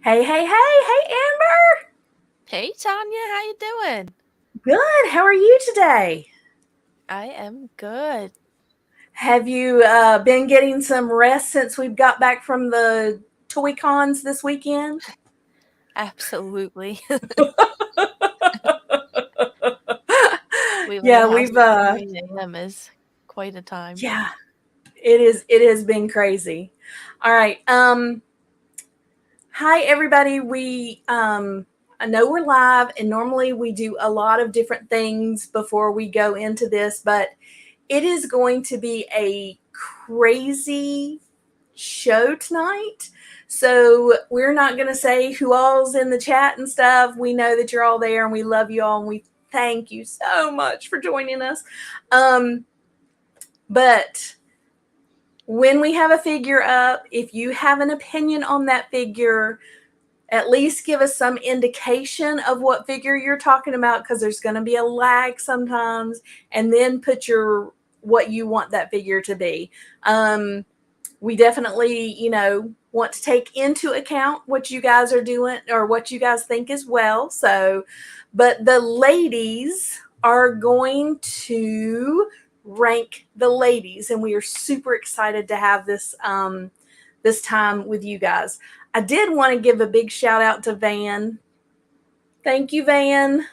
Hey, Amber. Hey Tanya, how you doing? Good. How are you today? I am good. Have you been getting some rest since we've got back from the Toy Cons this weekend? Absolutely. Leaving the Yeah, house we've at 3 a.m. is quite a time. yeah, it is. It has been crazy. All right. Hi everybody. I know we're live, and normally we do a lot of different things before we go into this, but it is going to be a crazy show tonight. So we're not going to say who all's in the chat and stuff. We know that you're all there and we love you all and we thank you so much for joining us. But when we have a figure up, if you have an opinion on that figure, at least give us some indication of what figure you're talking about, because there's going to be a lag sometimes, and then put your what you want that figure to be. We definitely, want to take into account what you guys are doing or what you guys think as well. So, but the ladies are going to rank the ladies, and we are super excited to have this time with you guys. I did want to give a big shout out to Van. Thank you, Van,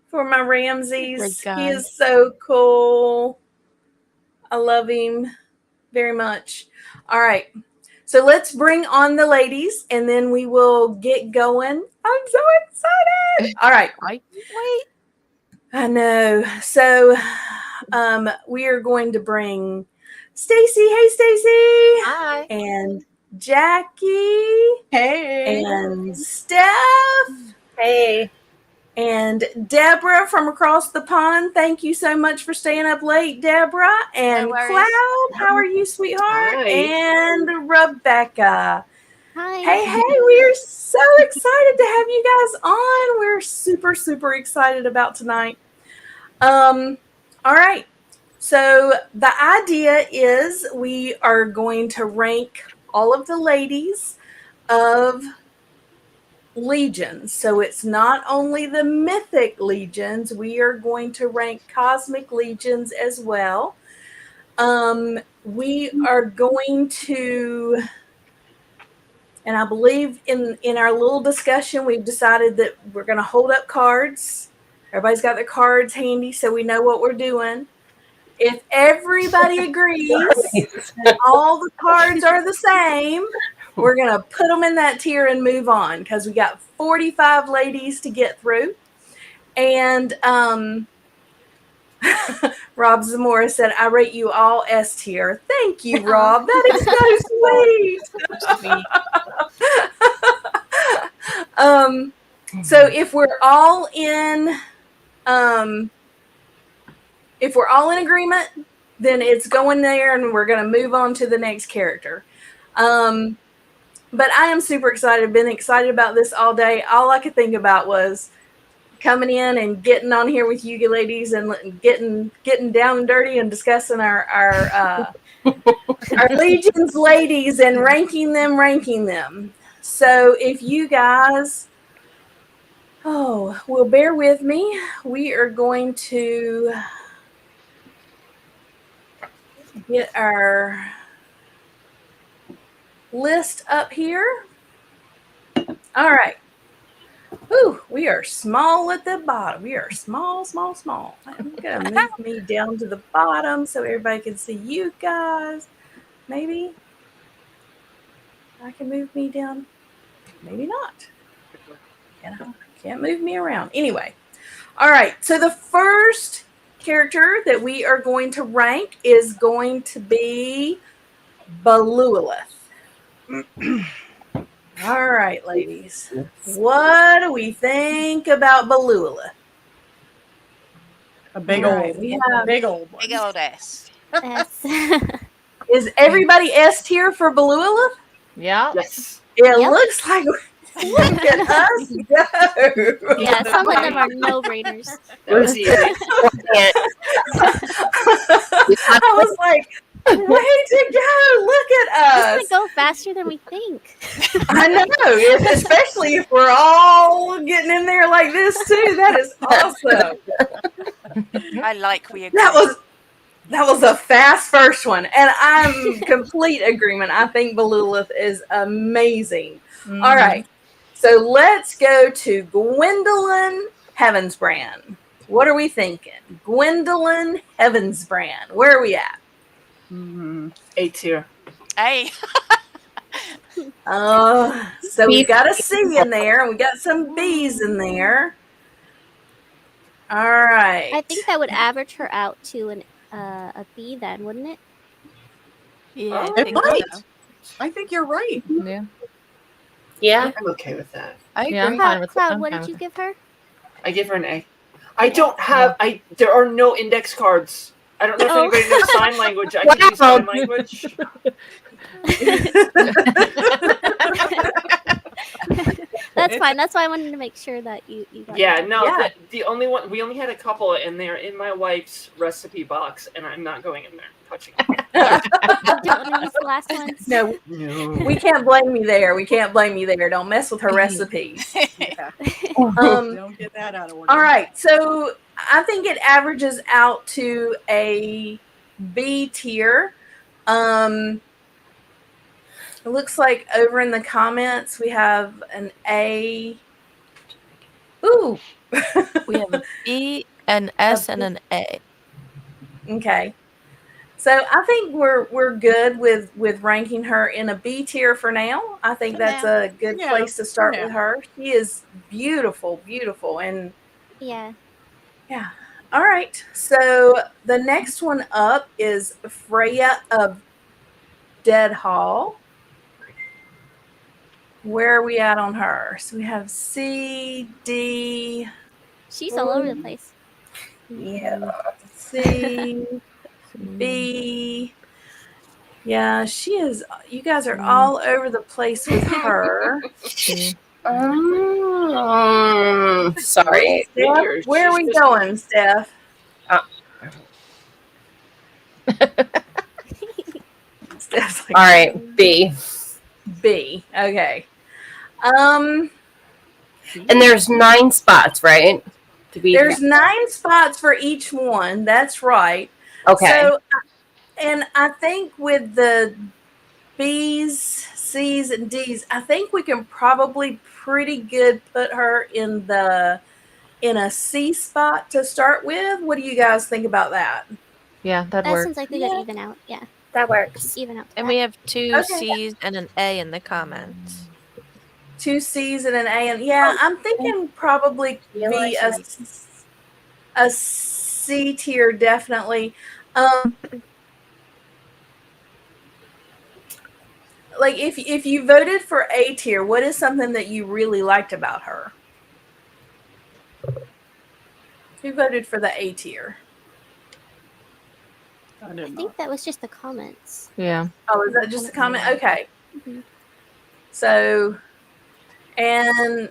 for my Great Ramses. He guy. is so cool. I love him very much. All right. So let's bring on the ladies and then we will get going. I'm so excited. All right. I can't wait. I know. So we are going to bring Stacy. Hey, Stacy. Hi. And Jackie. Hey. And Steph. Hey. And Deborah from across the pond. Thank you so much for staying up late, Deborah. And No worries. Cloud, how are you, sweetheart? Hi. And Rebecca. Hi. Hey, we are so excited to have you guys on. We're super, super excited about tonight. All right. So the idea is we are going to rank all of the ladies of legions. So it's not only the mythic legions, we are going to rank cosmic legions as well. We are going to, and I believe in our little discussion, we've decided that we're going to hold up cards. Everybody's got their cards handy so we know what we're doing. If everybody agrees that all the cards are the same, we're going to put them in that tier and move on, because we got 45 ladies to get through. And Rob Zamora said, I rate you all S tier. Thank you, Rob. That is so sweet. So if we're all in agreement, then it's going there and we're going to move on to the next character. But I am super excited. I've been excited about this all day. All I could think about was coming in and getting on here with you ladies and getting down and dirty and discussing our Legion's ladies and ranking them. So if you guys will bear with me, we are going to get our list up here. All right. Ooh, we are small at the bottom. We are small. I'm going to move me down to the bottom so everybody can see you guys. Maybe I can move me down. Maybe not. Can't move me around. Anyway. All right. So the first character that we are going to rank is going to be Beluelith. All right, ladies. What do we think about Beluelith? A big old one. Big old S. Is everybody S tier for Beluelith? Yeah. Yes. It looks like. Look at us go. Yeah, some of them are no-brainers. That was easy. I was like, Way to go! Look at It's us. gonna go faster than we think. I know, especially if we're all getting in there like this too. That is awesome. I like we agree. That was a fast first one, and I'm complete agreement. I think Belulith is amazing. Mhm. All right, so let's go to Gwendolyn Heavensbrand. What are we thinking? Gwendolyn Heavensbrand. Where are we at? A tier. Hey, So we got a C in there, and we got some B's in there. All right. I think that would average her out to a B then, wouldn't it? yeah, I It think might. so. I think you're right. Yeah. Yeah. I'm okay with that. I Yeah, agree. I'm fine with Cloud, I'm what fine did you with give her? I give her an A. I don't have. There are no index cards. I don't know if Oh. anybody knows sign language. I can use Wow. sign language. That's fine. That's why I wanted to make sure that you got Yeah, that. no. Yeah. The only one we only had a couple in there in my wife's recipe box, and I'm not going in there touching it. You don't want to use the last ones. No, No. we can't blame you there. We can't blame you there. Don't mess with her recipes. Yeah. Um, Get that out of order. all right. So I think it averages out to a B tier. It looks like over in the comments we have an A. Ooh. We have a B, an S, and an A. Okay. So I think we're good with ranking her in a B tier for now. I think For that's now. a good Yeah, place to start for with now. her. She is beautiful, and Yeah. yeah. All right. So the next one up is Freya of Deadhall. Where are we at on her? So we have C, D, She's all over the place. yeah, C, B. Yeah, she is. You guys are all over the place with her. Sorry. Steph, where are we going, Steph? Steph's like, All right, B. B. Okay. And there's 9 spots, right? To be There's 9 spots for each one. That's right. okay. So, and I think with the B's, C's, and D's, I think we can probably pretty good put her in a C spot to start with. What do you guys think about that? Yeah, that That works. seems like a good even out. Yeah. That works. Even out. to And that. we have 2 Okay. C's and an A in the comments. 2 C's and an A, and yeah, I'm thinking probably be a C tier, definitely. Like if you voted for A tier, what is something that you really liked about her? Who voted for the A tier? I I don't know. think that was just the comments. Yeah. Oh, is that just a comment? Okay. Mhm. So, and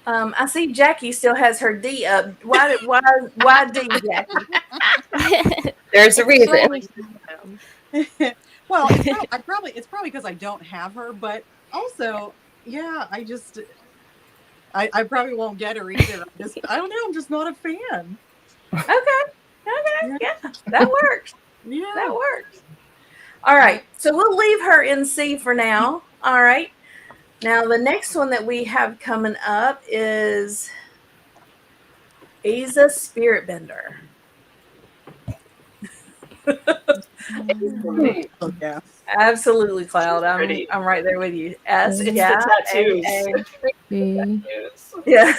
I see Jackie still has her D up. Why D, Jackie? There's a reason. Well, it's probably because I don't have her, but also, yeah, I probably won't get her either. I don't know. I'm just not a fan. Okay, yeah, that works. Yeah. That works. All right, so we'll leave her in C for now. All right. Now the next one that we have coming up is Aza Spiritbender. Oh, yeah. Absolutely, Cloud. Pretty. I'm right there with you. S, It's yeah, the tattoos. B. yeah.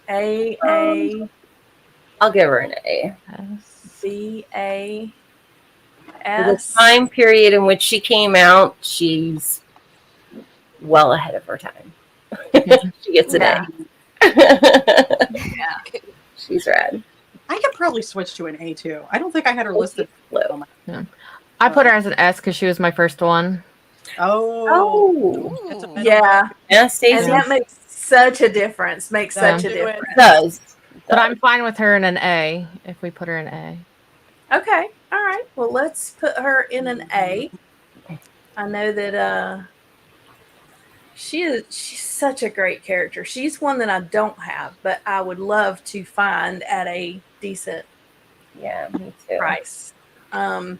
A I'll give her an A. B A For the S. time period in which she came out, she's well ahead of her time. She gets an Yeah. A. She's rad. I could probably switch to an A too. I don't think I had her listed. Blue. I put her as an S because she was my first one. Oh. Ooh. It's a Yeah, Yeah, and Stacey that makes such a difference. Makes Yeah. such a Do it. difference. does. But I'm fine with her in an A if we put her in A. Okay. All right. Well, let's put her in an A. I know that she's such a great character. She's one that I don't have, but I would love to find at a decent Yeah, me too. price. I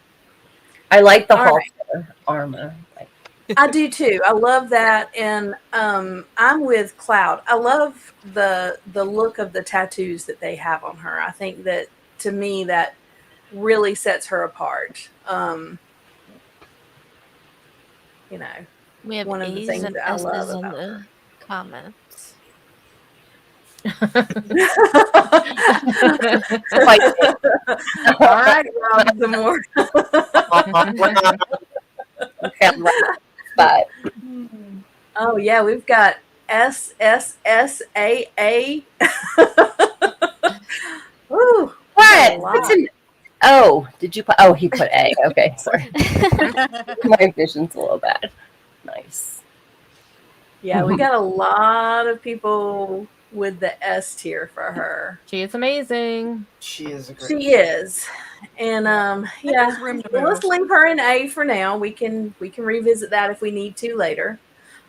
like the all halter armor. Like, I do too. I love that, and I'm with Cloud. I love the look of the tattoos that they have on her. I think that to me that really sets her apart. You know, We have one of the A's things and that I love S's in about the comments. like, All right, Rob, some more. but Oh yeah, we've got SSSAA. Ooh, what? a lot. What's an Oh, did you put? Oh, he put A. Okay, sorry. My vision's a little bad. Nice. Yeah, we got a lot of people with the S tier for her. She is amazing. She is a great. She is, and yeah. There's room to So let's move. leave her in A for now. We can revisit that if we need to later.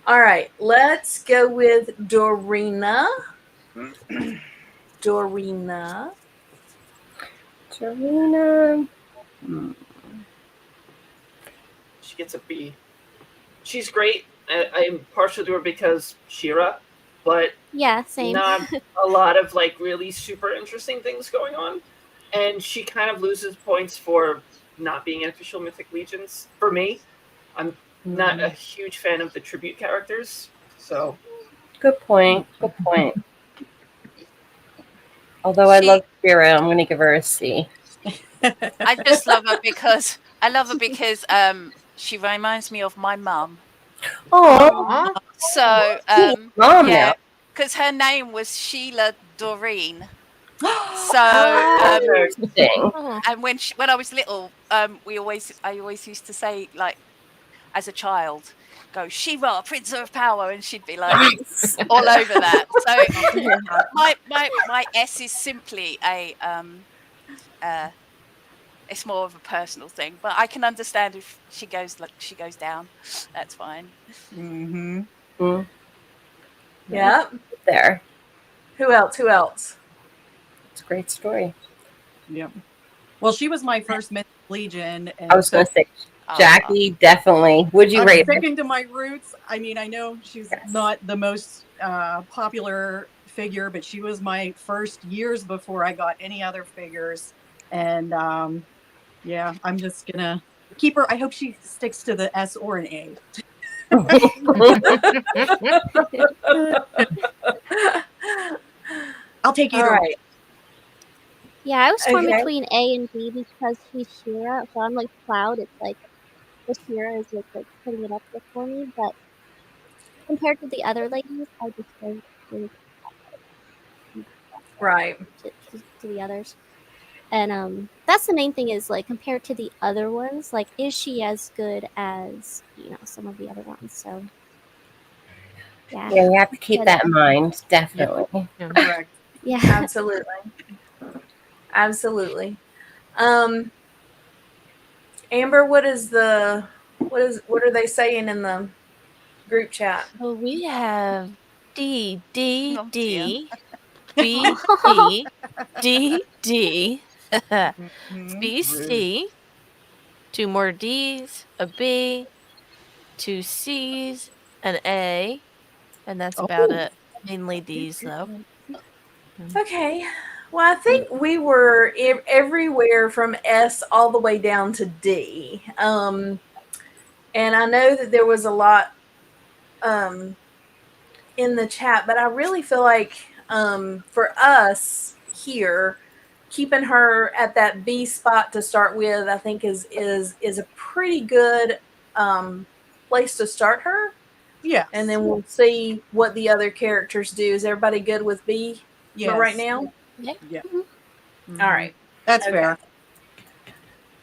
All right, let's go with Dorina. Dorina. Serena. She gets a B. She's great. I'm partial to her because Shira, but Yeah, same. not a lot of like really super interesting things going on. And she kind of loses points for not being in official Mythic Legions. For me, I'm not a huge fan of the tribute characters. So Good point. Good point. Although I love Shira, I'm going to give her a C. I just love her because she reminds me of my mum. Oh, So mom yeah, now. because her name was Sheila Doreen. Oh, Interesting. And when I was little, I always used to say, like, as a child, go Shiva, Prince of Power, and she'd be like all over that. So my S is simply it's more of a personal thing, but I can understand if she goes down. That's fine. Mm-hmm. Mm, yeah. there. Who else? It's a great story. Yep. Well, she was my first Mythic Legion, and I was going to say, Jackie, definitely. Would you I'm rate her? sticking to my roots. I mean, I know she's not the most popular figure, but she was my first years before I got any other figures, and yeah, I'm just gonna keep her. I hope she sticks to the S or an A. I'll take either. All right. Yeah, I was torn Okay. between A and B because she's Shira, so I'm like Cloud. It's like the Shira is like putting it up there for me, but compared to the other ladies, I just don't really Right. to the others. And that's the main thing is like compared to the other ones, like is she as good as some of the other ones? So yeah, Yeah, you have to keep that in mind. Definitely. Correct. yeah. Absolutely. Amber, what are they saying in the group chat? So we have D, D, Oh, D, B, B, D, D, B, C, 2 more D's, a B, 2 C's, an A, and that's about it. Mainly D's, though. Okay. Well, I think we were everywhere from S all the way down to D. And I know that there was a lot in the chat, but I really feel like for us here, keeping her at that B spot to start with, I think is a pretty good place to start her. Yeah. And then we'll see what the other characters do. Is everybody good with B for right now? Yeah. Mm-hmm. All right. That's fair.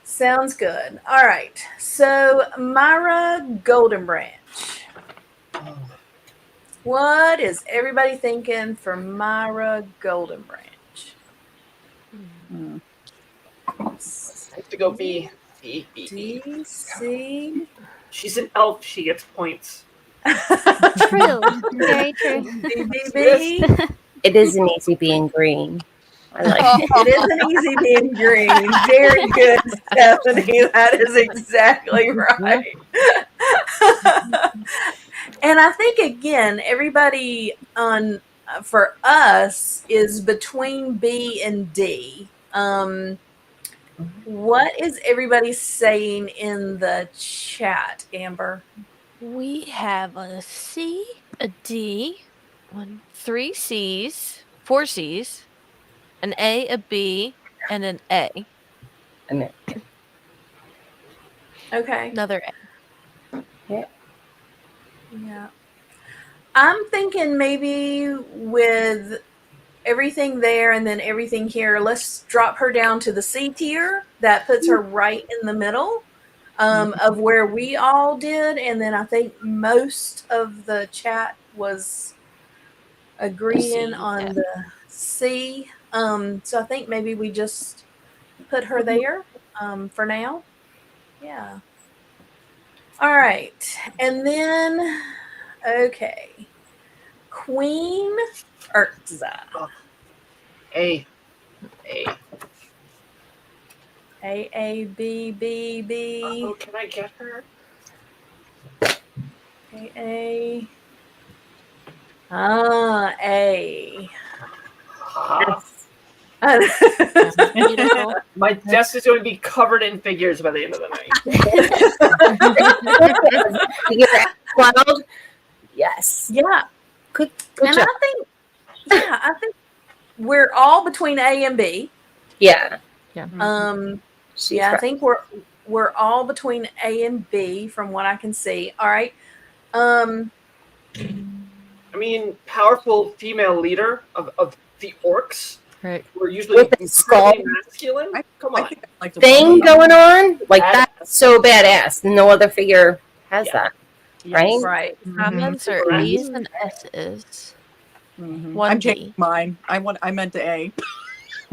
Sounds good. All right. So Myra Golden Branch. What is everybody thinking for Myra Golden Branch? Mm. I have to go B. B. B. B. D, C. She's an elf. She gets points. True. Very true. B, B, B. It is an easy being green. I like it. It isn't easy being green. Very good, Stephanie. That is exactly right. And I think again, everybody on for us is between B and D. What is everybody saying in the chat, Amber? We have a C, a D, 3 C's, 4 C's, an A, a B, and an A. I mean, Okay. Another A. Yeah. I'm thinking maybe with everything there and then everything here, let's drop her down to the C tier. That puts her right in the middle of where we all did. And then I think most of the chat was agreeing C, on yeah. the C. So I think maybe we just put her there for now. Yeah. All right. And then, okay. Queen Urza. A. A. A, B, B, B. Oh, can I get her? A. Ah, A. Beautiful. My desk is going to be covered in figures by the end of the night. you get that cloud? Yes. Yeah. Good And job. I think we're all between A and B. Yeah. Yeah, She's I think we're all between A and B from what I can see. All right. I mean, powerful female leader of the orcs. Right. We're usually With the skull. incredibly masculine. Come I on. think I'd like to thing follow going on. Like Badass. that's so badass. No other figure has Yeah. that. that. Right? Right. Comments are Correct. A's and S's. Mhm. One I'm D. changing mine. I meant to A.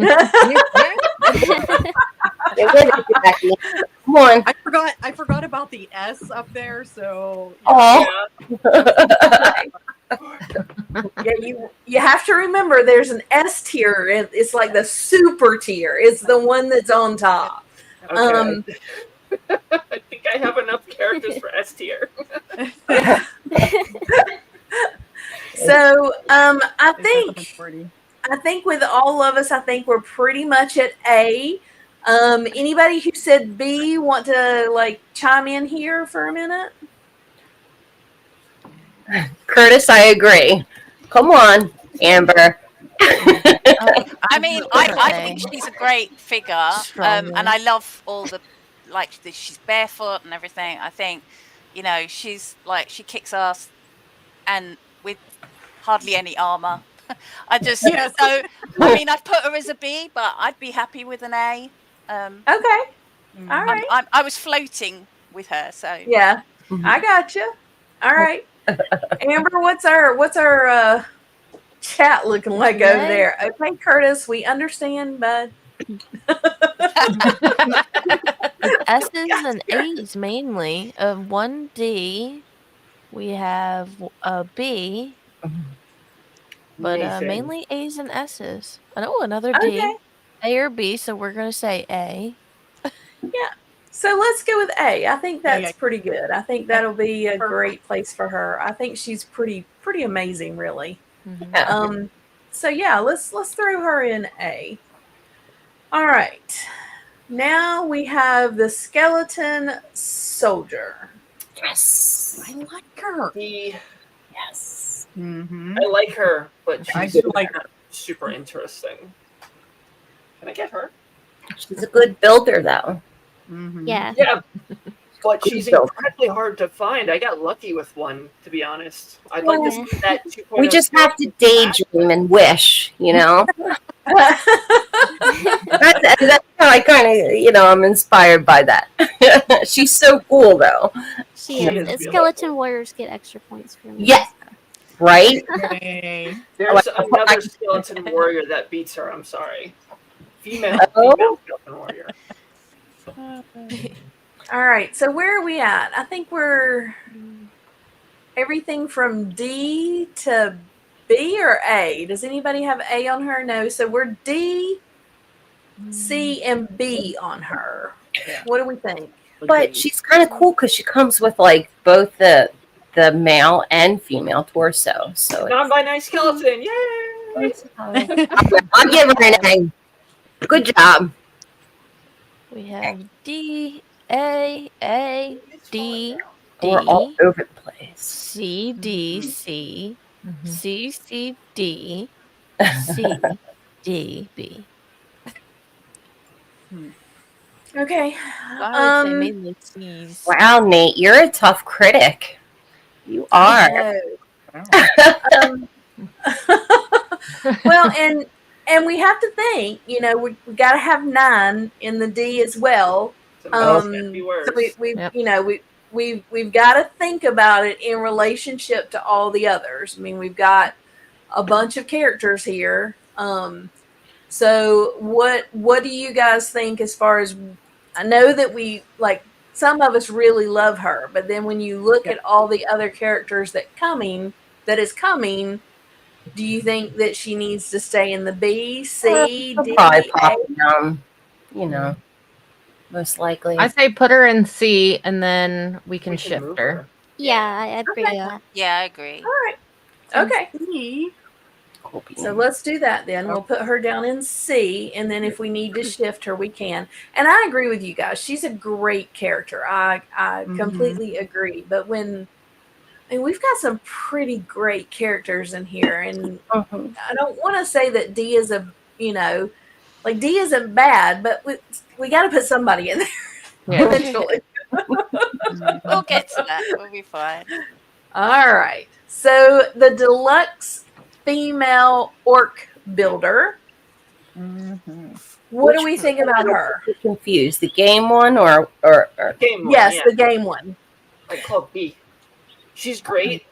Yeah, wait a minute, Becky. Come on. I forgot about the S up there. So Oh. Yeah, you have to remember there's an S tier. It's like the super tier. It's the one that's on top. Okay. I think I have enough characters for S tier. So I it's think pretty. with all of us, I think we're pretty much at A. Anybody who said B want to like chime in here for a minute? Curtis, I agree. Come on, Amber. I mean, I think she's a great figure, Strongly. and I love all the she's barefoot and everything. I think, she's like she kicks ass, and with hardly any armor. Yes. so I mean, I'd put her as a B, but I'd be happy with an A. Okay. Mhm. All right. I was floating with her, so Yeah, I got you. All right, Amber, what's our chat looking like over Right. there? Okay, Curtis, we understand, bud. S's and A's mainly. 1D, we have a B, but Nathan. mainly A's and S's. Oh, another Okay. D. A or B, so we're going to say A. So let's go with A. I think that's Yeah. pretty good. I think that'll be a great place for her. I think she's pretty amazing, really. Mhm. Yeah. So yeah, let's throw her in A. All right. Now we have the skeleton soldier. Yes. I like her. Yes. Mm-hmm. I like her, but I she's do like her. super interesting. Can I get her? She's a good builder, though. Mm-hmm. Yeah. Yeah, but Good she's builder. incredibly hard to find. I got lucky with one, to be honest. I'd like to see that 2.0. We just have to daydream and wish, you know? That's how I kind of, I'm inspired by that. She's so cool, though. She She is. is And beautiful. skeleton warriors get extra points for me. Yes. Right? Yay. There's another skeleton warrior that beats her. I'm sorry. Female skeleton warrior. All right. So where are we at? I think we're everything from D to B or A. Does anybody have A on her? No. So we're D, C, and B on her. Yeah. What do we think? But she's kind of cool because she comes with like both the male and female torso. So Non-binary skeleton, yay! I'll give her an A. Good job. We have D, A, D, We're all D, over the place. C, D, Mhm. C, Mhm. C, C, D, C, D, B. Okay. I would say mainly C's. Wow, Nate, you're a tough critic. You are. Um, well, and we have to think. You know, we got to have 9 in the D as well. Some happy So words. we Yep. you know we've got to think about it in relationship to all the others. I mean, we've got a bunch of characters here. So what do you guys think as far as, I know that we like, some of us really love her, but then when you look at all the other characters that is coming, do you think that she needs to stay in the B, C, She'll D, probably A? pop down, you know, most likely. I say put her in C, and then we can We shift move her. Yeah, I agree Okay. with that. Yeah, I agree. All right. Okay. C. Cool So beans. let's do that then. We'll put her down in C, and then if we need to shift her, we can. And I agree with you guys. She's a great character. I completely agree. But we've got some pretty great characters in here, and Mhm. I don't want to say that D is like D isn't bad, but we got to put somebody in there Yeah. eventually. We'll get to that. We'll be fine. All right. So the deluxe female orc builder. What do we think about her? I'm confused. The game one or Game one, Yes, yeah. the game one. I call B. She's great.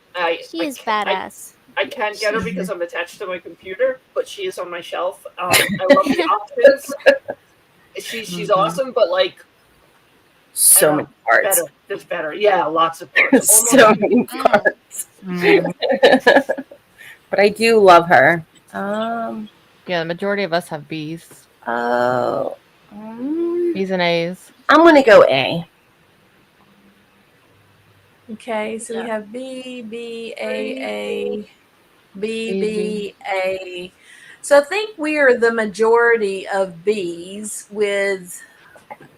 She is badass. I can't get her because I'm attached to my computer, but she is on my shelf. I love the options. She's awesome, but like so many parts. better. There's better. Yeah, lots of parts. So many parts. But I do love her. Yeah, the majority of us have B's. Oh. B's and A's. I'm gonna go A. Okay, so we have B, B, A, B, B, A. So I think we are the majority of B's, with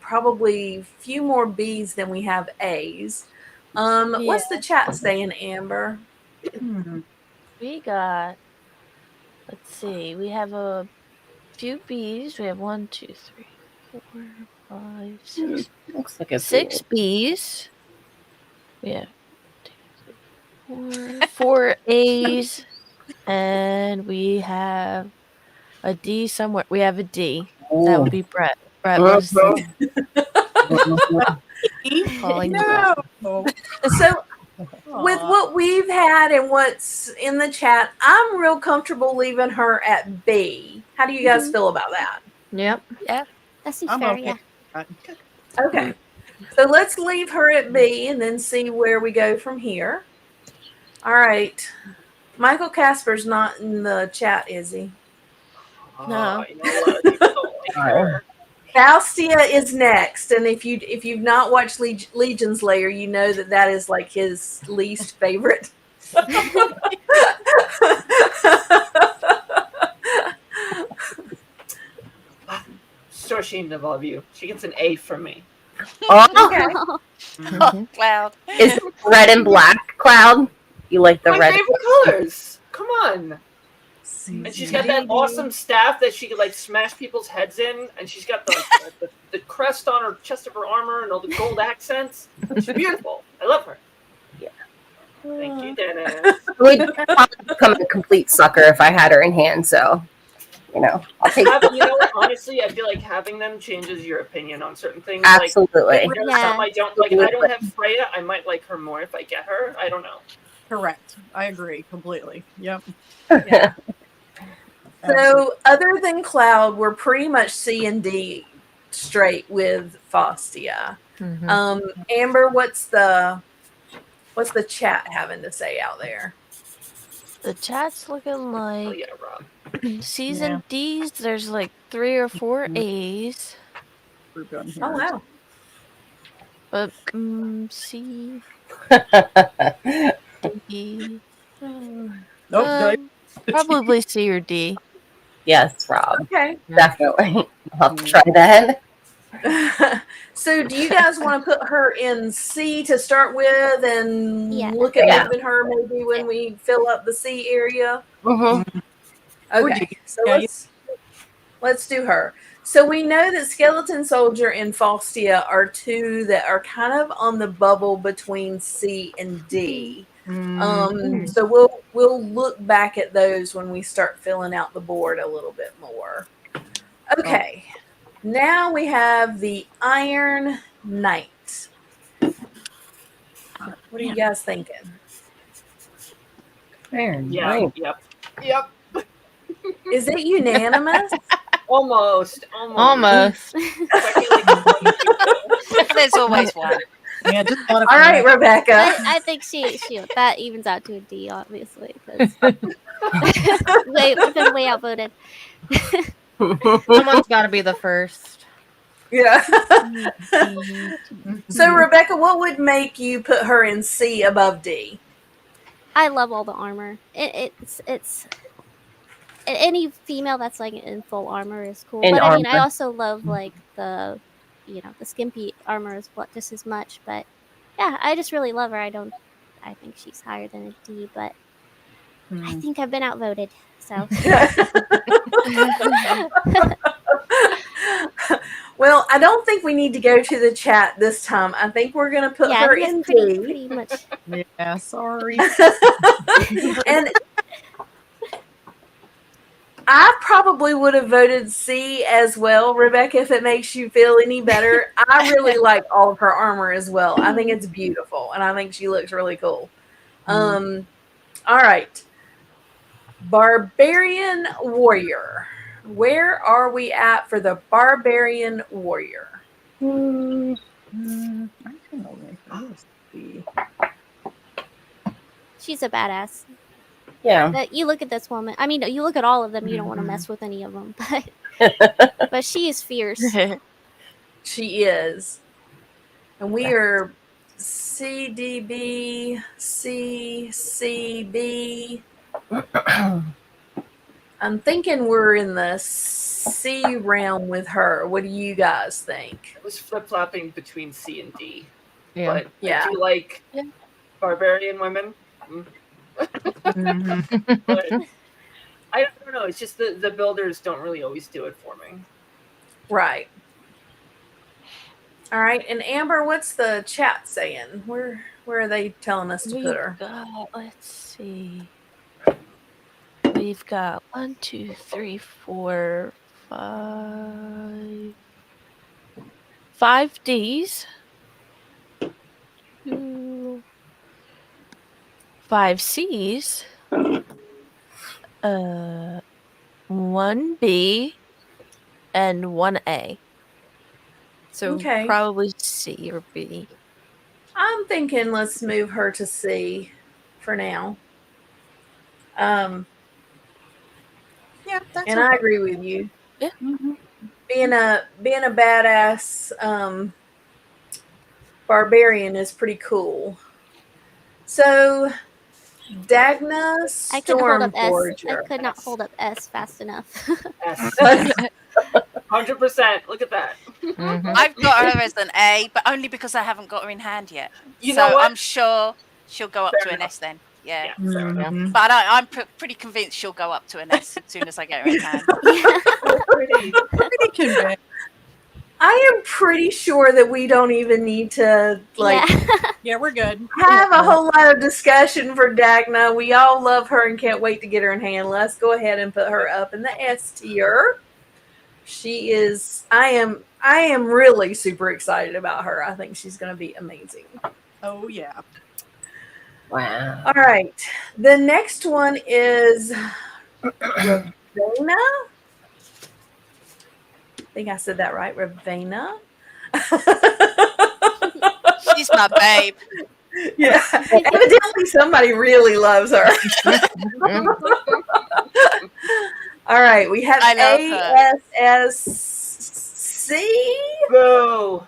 probably a few more B's than we have A's. What's the chat saying, Amber? We got, let's see, we have a few B's. We have 1, 2, 3, 4, 5, 6. Looks like a 6 B's. We have 4 A's. And we have a D somewhere. We have a D. That would be Brett. Brett was calling me out. So with what we've had and what's in the chat, I'm real comfortable leaving her at B. How do you guys feel about that? Yep. Yeah. That seems I'm fair, okay. yeah. Okay. So let's leave her at B and then see where we go from here. All right. Michael Casper's not in the chat, is he? No. I know a lot of people don't like her. Faustia is next, and if you've not watched Legion's Lair, you know that is like his least favorite. So ashamed of all of you. She gets an A from me. Oh, Okay. Cloud. is it red and black, Cloud? You like the My red? favorite colors. Come on. And she's got that awesome staff that she could like smash people's heads in, and she's got the crest on her chest of her armor and all the gold accents. She's beautiful. I love her. Yeah. Thank you, Dennis. I would probably become a complete sucker if I had her in hand. So, I'll take You know what? Honestly, I feel like having them changes your opinion on certain things. absolutely. Like, there's some I don't like. If I don't have Freya, I might like her more if I get her. I don't know. Correct. I agree completely. Yep. Yeah. So, other than Cloud, we're pretty much C and D straight with Faustia. Mhm. Amber, what's the chat having to say out there? The chat's looking Oh like yeah, Rob. C's Yeah. and D's. There's like 3 or 4 Mhm. A's, Group on here. Oh wow. but C, D. Nope. Probably C or D. Yes, Rob. Okay. Definitely. I'll have to try that. So, do you guys want to put her in C to start with, and Yeah. look at Yeah. moving her maybe when we fill up the C area? Mm-hmm. Or Okay. D. So Yeah, let's do her. So we know that Skeleton Soldier and Faustia are two that are kind of on the bubble between C and D. So we'll look back at those when we start filling out the board a little bit more. Okay. Now we have the Iron Knight. What are you guys thinking? Yeah. Yep. Is it unanimous? Almost. Almost. I feel like it's one people. There's always one. Yeah, just a lot of All right, Rebecca. I think she that evens out to a D, obviously, because been way outvoted. Someone's got to be the first. Yeah. D. So Rebecca, what would make you put her in C above D? I love all the armor. It's any female that's like in full armor is cool. In But I mean, I armor. also love like the skimpy armor as well, just as much. But yeah, I just really love her. I think she's higher than a D, but I think I've been outvoted. So Well, I don't think we need to go to the chat this time. I think we're going to put yeah, I her think in it's pretty D. pretty much. Yeah, sorry. And I probably would have voted C as well, Rebecca, if it makes you feel any better. I really like all of her armor as well. I think it's beautiful, and I think she looks really cool. All right. Barbarian Warrior. Where are we at for the Barbarian Warrior? I don't know. Let's see. She's a badass. Yeah. But you look at this woman. I mean, you look at all of them. You don't want to mess with any of them, but she is fierce. She is. And we are CDB, CCB. I'm thinking we're in the C realm with her. What do you guys think? I was flip-flopping between C and D. Yeah. But Yeah. I do like Yeah. barbarian women. Mhm. But I don't know. It's just the builders don't really always do it for me. Right. All right. And Amber, what's the chat saying? Where are they telling us to put her? Let's see. We've got 1, 2, 3, 4, 5. 5 D's. 2, 5 C's. 1 B and 1 A. So Okay. probably C or B. I'm thinking let's move her to C for now. Yeah, that's And I agree with you. Yeah. Being a badass barbarian is pretty cool. So Dagna I couldn't hold up S. I Stormforger. could not hold up S fast enough. 100%. Look at that. Mhm. I've got her as an A, but only because I haven't got her in hand yet. You so know what? I'm sure she'll go up Fair to an enough. S then. Yeah. Fair enough. But I'm pretty convinced she'll go up to an S as soon as I get her in hand. pretty convinced. I am pretty sure that we don't even need to Yeah, we're good. have a whole lot of discussion for Dagna. We all love her and can't wait to get her in hand. Let's go ahead and put her up in the S tier. She is. I am really super excited about her. I think she's going to be amazing. Oh yeah. Wow. All right. The next one is Ravenna. I think I said that right. Ravenna. She's my babe. Yeah. Evidently, somebody really loves her. All right. We have I love her. ASSC. Boo.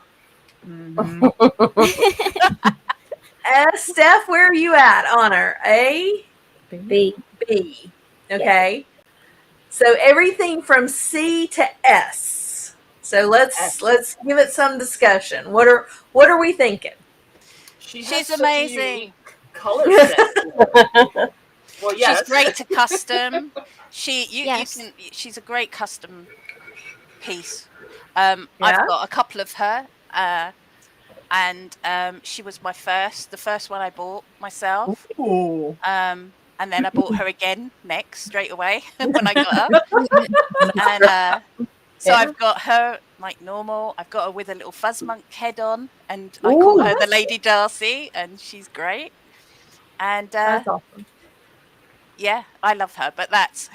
Steph, where are you at on her? A? B. B. Okay. So everything from C to S. So let's give it some discussion. What are we thinking? She She's has such a amazing. unique color set. Well, yes. She's great to custom. Yes. She's a great custom piece. Yeah. I've got a couple of her, and she was the first one I bought myself. Ooh. And then I bought her again next straight away when I got her. And so I've got her like normal. I've got her with a little fuzz monk head on, and I call her the Lady Darcy, and she's great. And That's awesome. yeah, I love her. But that's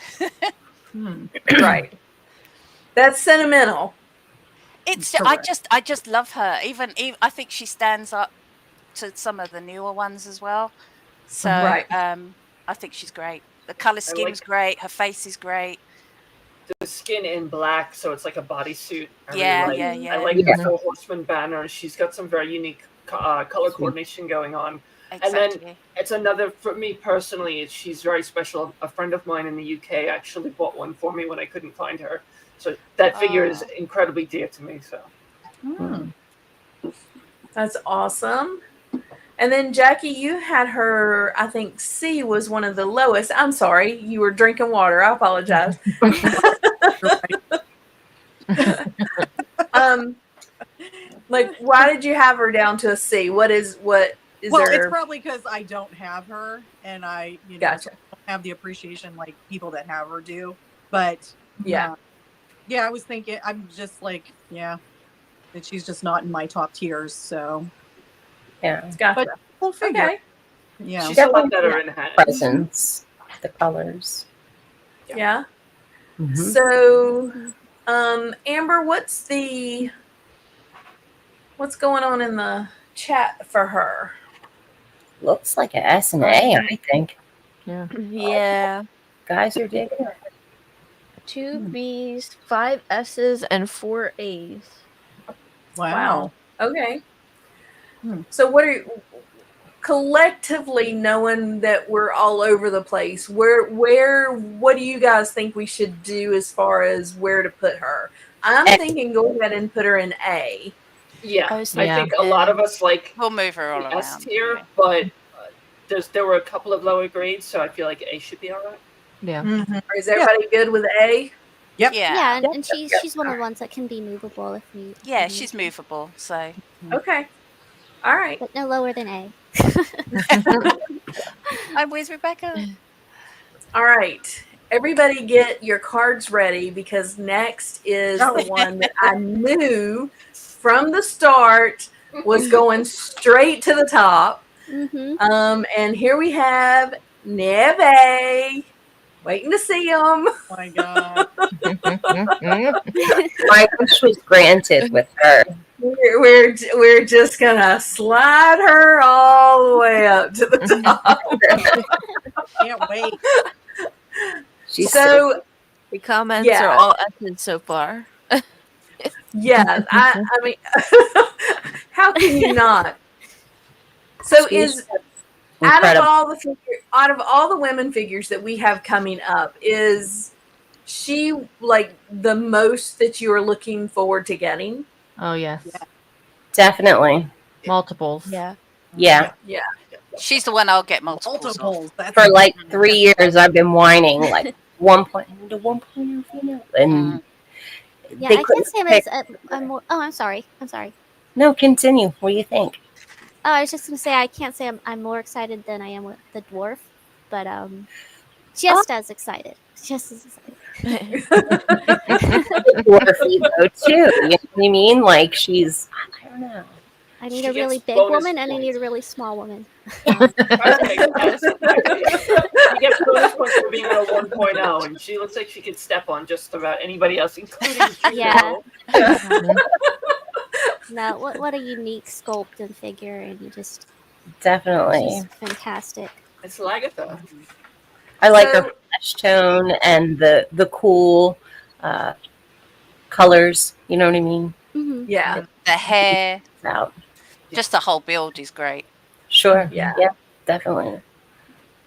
Right. That's sentimental. it's. Correct. I just love her. Even I think she stands up to some of the newer ones as well. So Right. I think she's great. The color scheme's great. Her face is great. The skin in black, so it's like a bodysuit. Yeah. I like the Four Horsemen banner. She's got some very unique color coordination going on. Exactly. And then it's another, for me personally, she's very special. A friend of mine in the UK actually bought one for me when I couldn't find her. So that figure is incredibly dear to me. So That's awesome. And then Jackie, you had her, I think C was one of the lowest. I'm sorry, you were drinking water. I apologize. Like, why did you have her down to a C? What is Well, there? it's probably because I don't have her, and I, Gotcha. don't have the appreciation like people that have her do. But Yeah. I was thinking, I'm just like, that she's just not in my top tiers. So Yeah. Gotcha. but we'll figure. Okay. Yeah. she's a lot better in hand. Presence, the colors. Yeah. Mhm. So, Amber, what's going on in the chat for her? Looks like an S and A, I think. Yeah. Guys are digging it. 2 B's, 5 S's, and 4 A's. Wow. Okay. So what are collectively, knowing that we're all over the place, what do you guys think we should do as far as where to put her? I'm thinking go ahead and put her in A. Yeah, I I was think a lot of us like We'll move her all the around. S tier, but there were a couple of lower grades, so I feel like A should be all right. Yeah. Mhm. Is everybody good with A? Yep. Yeah. Yeah, and she's one of the ones that can be movable if we. Yeah, she's movable. So Okay. All right. But no lower than A. I'm with Rebecca. All right. Everybody get your cards ready because next is the one that I knew from the start was going straight to the top. Mm-hmm. And here we have Neve. Waiting to see him. Oh my God. My wish was granted with her. We're just gonna slide her all the way up to the top. Can't wait. She's So The comments Yeah. are all S's so far. yeah, I mean, how can you not? So is incredible. out of all the women figures that we have coming up, is she like the most that you are looking forward to getting? Oh, yes. Definitely. Multiples. Yeah. She's the one I'll get multiples of. Multiples. That's For like 3 years, I've been whining like 1.0 female, and Yeah, they I couldn't can't say pick. I'm more. Oh, I'm sorry. No, continue. What do you think? Oh, I was just gonna say I can't say I'm more excited than I am with the dwarf, but just as excited. Just as excited. Dwarfy though too. You know what I mean? Like she's, I don't know. I need She a really gets big bonus woman and I need points. a really small woman. Perfect. Yes, exactly. You get bonus points for being a 1.0, and she looks like she could step on just about anybody else, including Juno. Yeah. No, what a unique sculpt and figure, and you just Definitely. she's fantastic. It's Lagatha. I like her So- flesh tone and the cool colors. You know what I mean? Hmm. Yeah. The hair, It's out. just the whole build is great. Sure. Yeah. Definitely.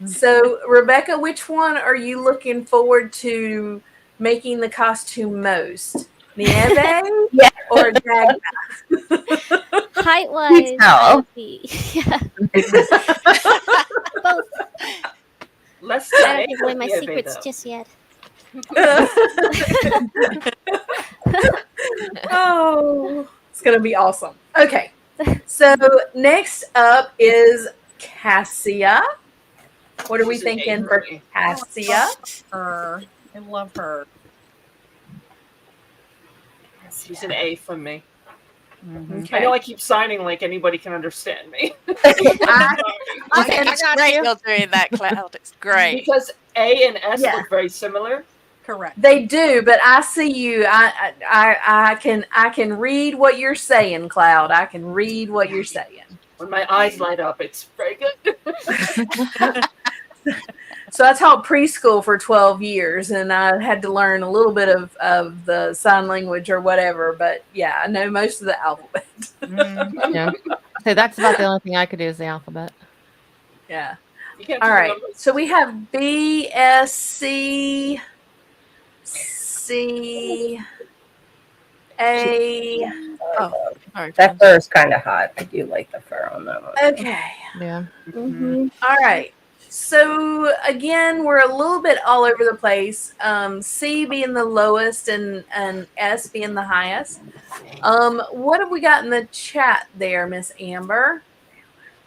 So, Rebecca, which one are you looking forward to making the costume most? Nieve Yeah. or Dagda? Height wise, tell. I'd be both. Less I than don't give away my Nieve, secrets though. just yet. Oh, it's going to be awesome. Okay. So, next up is Cassia. What are we She's an A thinking for for me. Cassia? Her. I love her. She's an A from me. Mhm. I know I keep signing like anybody can understand me. It's great you. you're doing that, Cloud. It's great. Because A and S Yeah. look very similar. Correct. They do, but I see you. I can read what you're saying, Cloud. I can read what you're saying. When my eyes light up, it's very good. So I taught preschool for 12 years, and I had to learn a little bit of the sign language or whatever. But yeah, I know most of the alphabet. Mhm. Yeah. So that's about the only thing I could do is the alphabet. Yeah. You can't All do the right. numbers. So we have B, S, C, C, A. Oh, sorry. That fur is kind of hot. I do like the fur on that one. Okay. Yeah. Mhm. All right. So again, we're a little bit all over the place. C being the lowest and S being the highest. What have we got in the chat there, Miss Amber?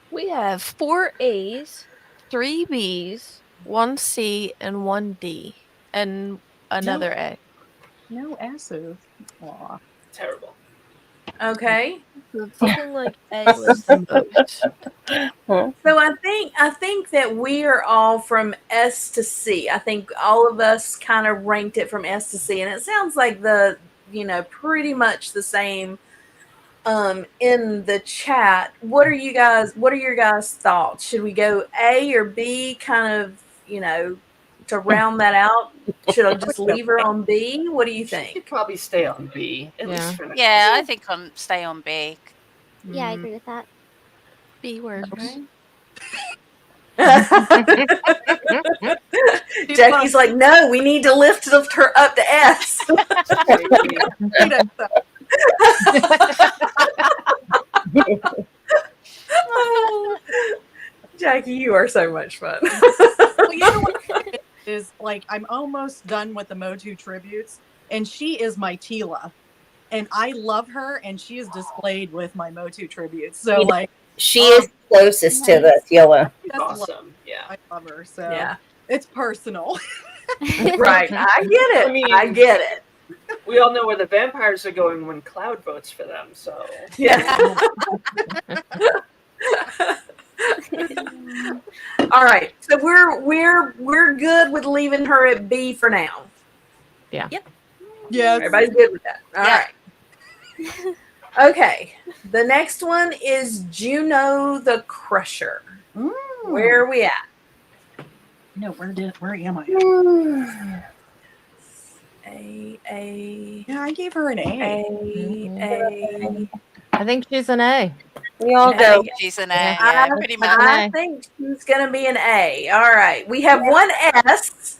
We have 4 A's, 3 B's, 1 C, and 1 D, and another A. No S's. Aw. Terrible. Okay. So it's looking like A was the most. So I think that we are all from S to C. I think all of us kind of ranked it from S to C, and it sounds like pretty much the same in the chat. What are your guys' thoughts? Should we go A or B, kind of, to round that out? Should I just leave her on B? What do you She could think? probably stay on B, at least Yeah. for now. Yeah, I think I'm stay on B. Yeah, I Mhm. agree with that. B works. Jackie's like, no, we need to lift her up to S. Jackie, you are so much fun. Well, you know what is like I'm almost done with the Motu tributes, and she is my Tila. And I love her, and she is displayed with my Motu tributes. So You know, like She is closest to the Tila. that's Awesome. Yeah. I love her. So Yeah, it's personal. right. I get it. I mean- I get it. We all know where the vampires are going when Cloud votes for them, so Yeah. All right. So we're good with leaving her at B for now. Yes. Everybody's good with that. All Yeah. right. Okay. The next one is Juno the Crusher. Where are we at? No, where am I? A. Yeah, I gave her an A. A. I think she's an A. We all go. She's an A, Yeah. yeah, pretty much. I think she's going to be an A. All right. We have one S.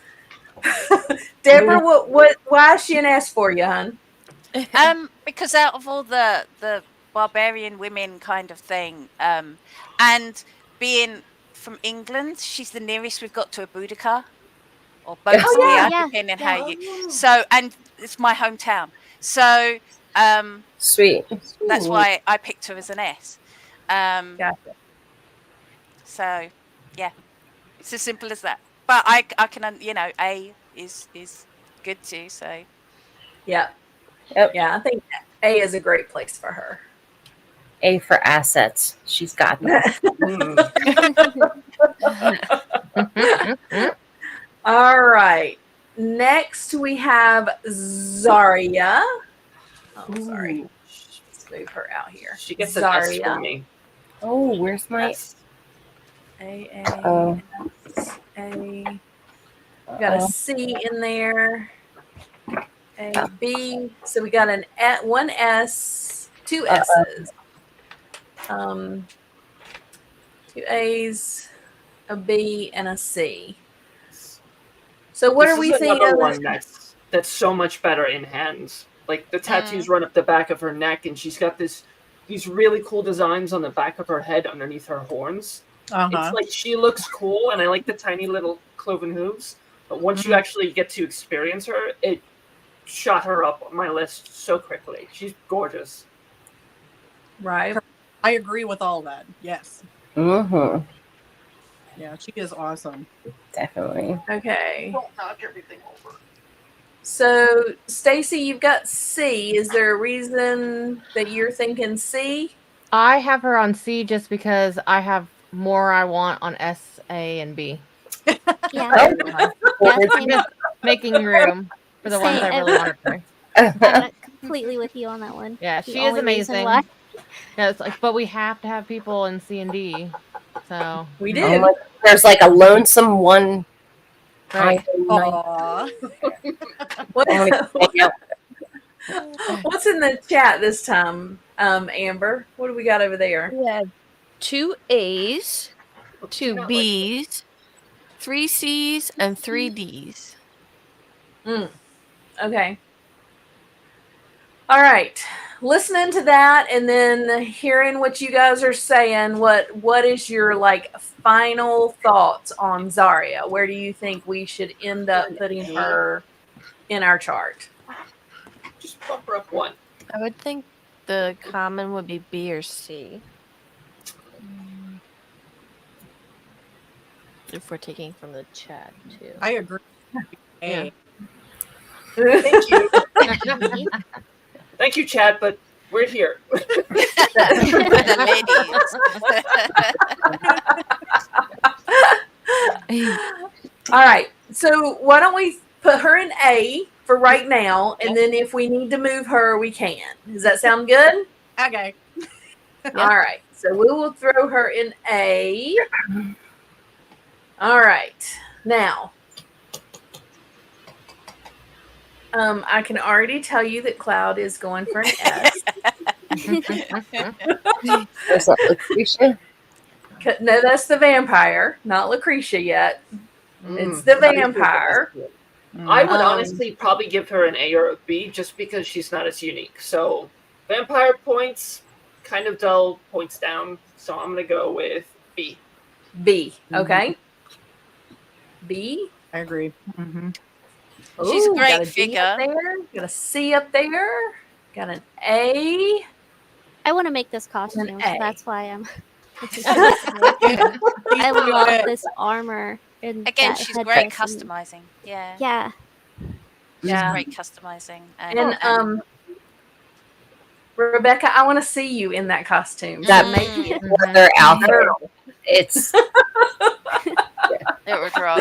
Deborah, why is she an S for you, hon? Because out of all the barbarian women kind of thing, and being from England, she's the nearest we've got to a Boudica or Bodicea, Oh, yeah. depending Yeah. how you. So, and it's my hometown, so Sweet. that's why I picked her as an S. Gotcha. So, yeah, it's as simple as that. But I can, A is good too. So Yeah. Yep. Yeah, I think A is a great place for her. A for assets. She's got them. All we have Zarya. Oh, sorry. Ooh. Let's move her out here. She gets an S for me. Oh, where's my? S. A. Got a C in there. A, B. So we got one S, two S's. 2 A's, a B, and a C. So what This are we is thinking? another one that's so much better in hands. Like the tattoos run up the back of her neck, and she's got these really cool designs on the back of her head underneath her horns. It's like she looks cool, and I like the tiny little cloven hooves. But once you actually get to experience her, it shot her up on my list so quickly. She's gorgeous. Right. I agree with all that. Yes. Mm-hmm. Yeah, she is awesome. Definitely. Okay. Don't knock everything over. So, Stacy, you've got C. Is there a reason that you're thinking C? I have her on C just because I have more I want on S, A, and B. Yeah. Yeah, same. Just making room for the ones I really wanted for. I'm completely with you on that one. Yeah, The she is only reason amazing. why. Yeah, it's like, but we have to have people in C and D. So We Oh do. my, there's like a lonesome one. right. Aww. What's in the chat this time, Amber? What do we got over there? We have 2 A's, 2 B's, 3 C's, and 3 D's. Okay. All right. Listening to that and then hearing what you guys are saying, what is your like final thoughts on Zarya? Where do you think we should end up putting her in our chart? Just bump her up one. I would think the common would be B or C. If we're taking from the chat too. I agree. Yeah. Thank you. Thank you, Chad, but we're here. The ladies. All right. So why don't we put her in A for right now, and then if we need to move her, we can. Does that sound good? Okay. All right. So we will throw her in A. All right. Now, I can already tell you that Cloud is going for an S. There's not Lucretia. No, that's the vampire, not Lucretia yet. It's the vampire. I would honestly probably give her an A or a B just because she's not as unique. So vampire points, kind of dull, points down. So I'm gonna go with B. B. Okay. B. I agree. She's a Ooh, great got a D figure. up there. Got a C up there. Got an A. I want to make this costume. A. That's why I'm. I love this armor. And Again, that she's headdress great and- customizing. Yeah. Yeah. She's Yeah. great customizing. And Rebecca, I want to see you in that costume. That Make it. leather outfit. It's It would rock.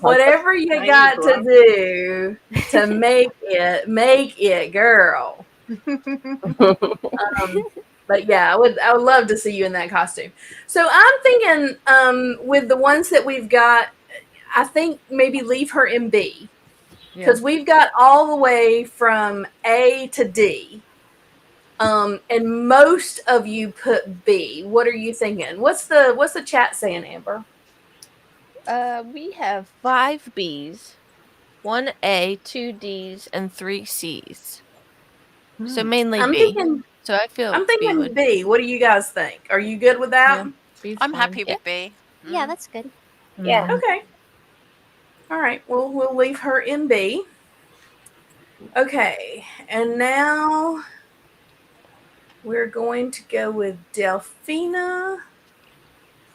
Whatever you Tiny got to bro. do to make it, girl. But yeah, I would love to see you in that costume. So I'm thinking, with the ones that we've got, I think maybe leave her in B, because we've got all the way from A to D. And most of you put B. What are you thinking? What's the chat saying, Amber? We have 5 B's, 1 A, 2 D's, and 3 C's. So mainly I'm B. thinking So I feel I'm B thinking would. B. What do you guys think? Are you good with that? Yeah. B's I'm fine. happy with B. Yeah, that's good. yeah. Okay. All right. Well, we'll leave her in B. Okay. And now we're going to go with Delphina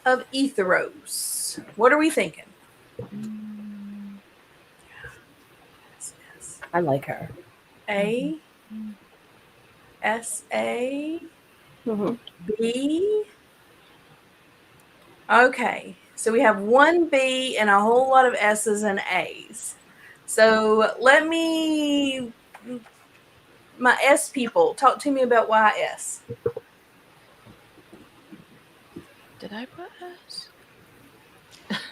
of Etheros. What are we thinking? I like her. A, S, A, Mhm. B. Okay. So we have one B and a whole lot of S's and A's. So let me, my S people, talk to me about why S. Did I put S?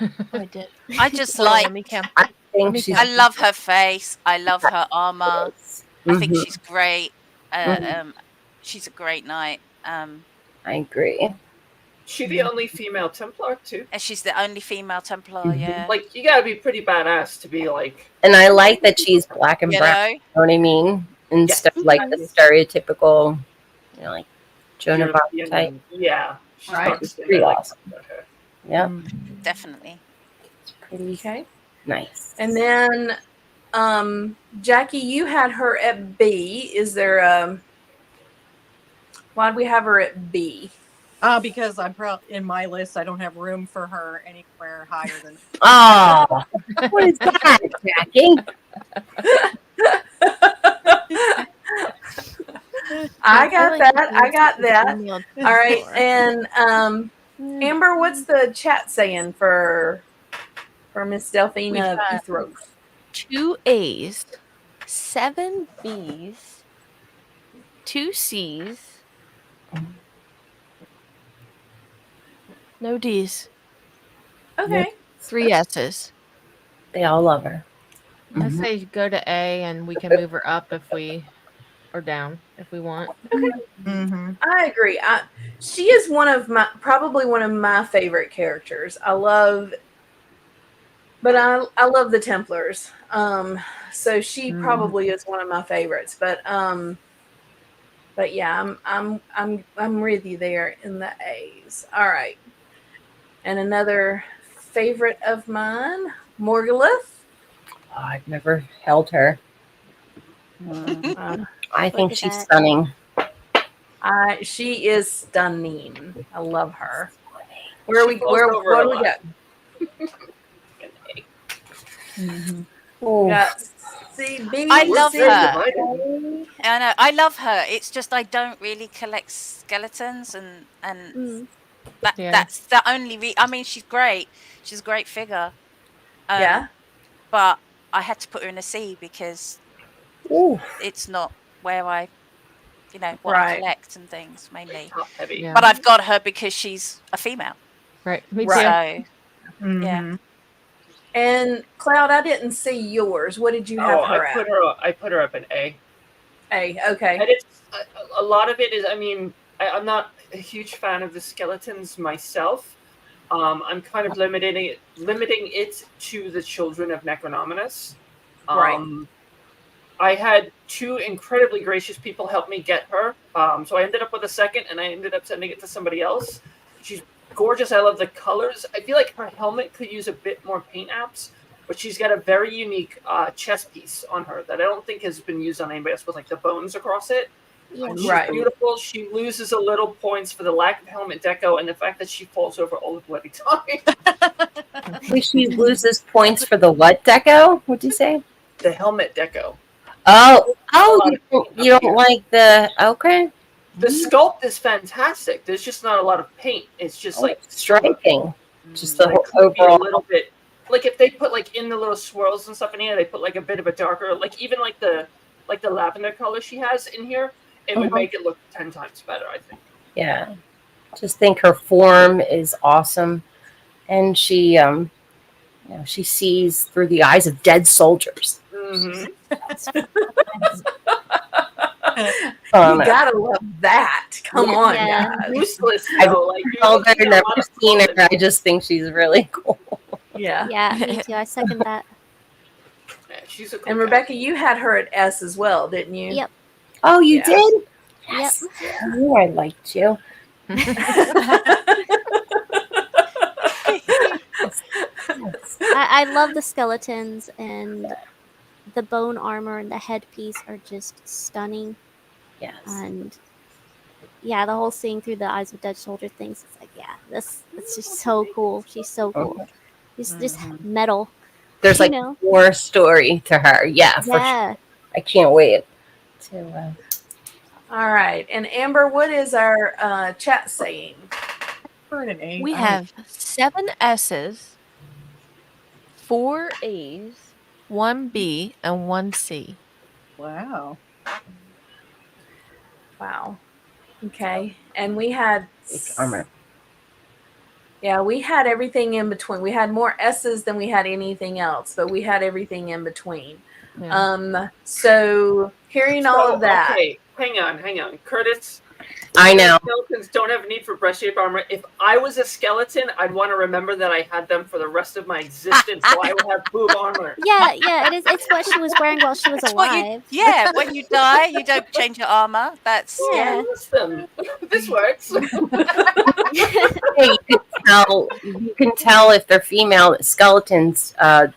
Oh, I did. I just Hold on, like. let me count. I think Me she's. I love her face. I love her armor. I think Mhm, she's great. mhm. She's a great knight. I agree. She the only female Templar too. And she's the only female Templar. Mhm. Yeah, Like you gotta be pretty badass to be like. And I like that she's black and you brown. know. You know what I mean? Instead of like the Yes. stereotypical, like Joan of Arc European. type. Yeah, she's Right. got It's something pretty I like awesome. about her. Yeah, Definitely. it's pretty Okay. nice. And then, Jackie, you had her at B. Is there, why do we have her at B? Because I'm in my list, I don't have room for her anywhere higher than. Oh, what is that, Jackie? I got like that. to I got see that. female All right. Templar. And Amber, what's the chat saying for Miss Delphina We've of got Ethros? 2 A's, 7 B's, 2 C's, no D's, Okay. 3 S's. They all love her. I Mhm. say go to A and we can move her up if we, or down if we want. Mm-hmm. I agree. She is probably one of my favorite characters. I love the Templars. So she probably is one of my favorites. But yeah, I'm with you there in the A's. All right. And another favorite of mine, Morgulith. Oh, I've never held her. I think at she's that. stunning. She is stunning. I love her. She falls over What a do we lot. got? Ooh. Got C, B, I We're love very her. divided. I know. I love her. It's just I don't really collect skeletons, and Mm. Yeah. that's the only. I mean, she's great. She's a great figure. Yeah. But I had to put her in a C because Ooh. it's not where I, what I Right. collect and things mainly. Top heavy. Yeah. But I've got her because she's a female. Right. Me Right. too. So yeah. And Cloud, I didn't see yours. What did you have Oh, her I at? put her up in A. A. Okay. And it's a lot of it is. I mean, I'm not a huge fan of the skeletons myself. I'm kind of limiting it to the children of Necronominus. Right. I had 2 incredibly gracious people help me get her. So I ended up with a second, and I ended up sending it to somebody else. She's gorgeous. I love the colors. I feel like her helmet could use a bit more paint apps, but she's got a very unique chest piece on her that I don't think has been used on anybody else, with like the bones across it. Yeah. She's Right. beautiful. She loses a little points for the lack of helmet deco and the fact that she falls over all the bloody time. Wait, she loses points for the what deco? What'd you say? The helmet deco. Oh, you don't like the okay. The sculpt is fantastic. There's just not a lot of paint. It's just like striking. Just the like whole could be a overall. little bit. Like if they put like in the little swirls and stuff in here, they put like a bit of a darker, like even like the lavender color she has in here, it would make it look 10 times better, I think. Yeah, just think her form is awesome, and she she sees through the eyes of dead soldiers. Mm-hmm. You gotta love that. Come on, Yeah. guys. Useless I've though. Like you're held her, looking at a never lot of seen her. clothing. I just think she's really cool. Yeah. Yeah, me too. I second that. Yeah, she's a cool And guy. Rebecca, you had her at S as well, didn't you? Yep. Oh, you Yeah. did? Yep. I knew I liked you. I love the skeletons, and the bone armor and the headpiece are just stunning. Yes. And yeah, the whole seeing through the eyes of dead soldier things, it's like, yeah, it's just so cool. She's so cool. She's just metal. There's you like know. more story to her. Yeah, for sure. Yeah. I can't wait to. All right. And Amber, what is our chat saying? For an A. We I have 7 S's, 4 A's, one B, and one C. Wow. Wow. Okay. And we had Big armor. Yeah, we had everything in between. We had more S's than we had anything else, but we had everything in between. Yeah. So hearing all So, of that. okay, hang on. Curtis, I know. skeletons don't have a need for breast shape armor. If I was a skeleton, I'd want to remember that I had them for the rest of my existence, so I would have boob armor. Yeah, it is. It's what she was wearing while she was It's what alive. yeah, when you die, you don't change your armor. That's Yeah. Use them. This works. Hey, you can tell if they're female skeletons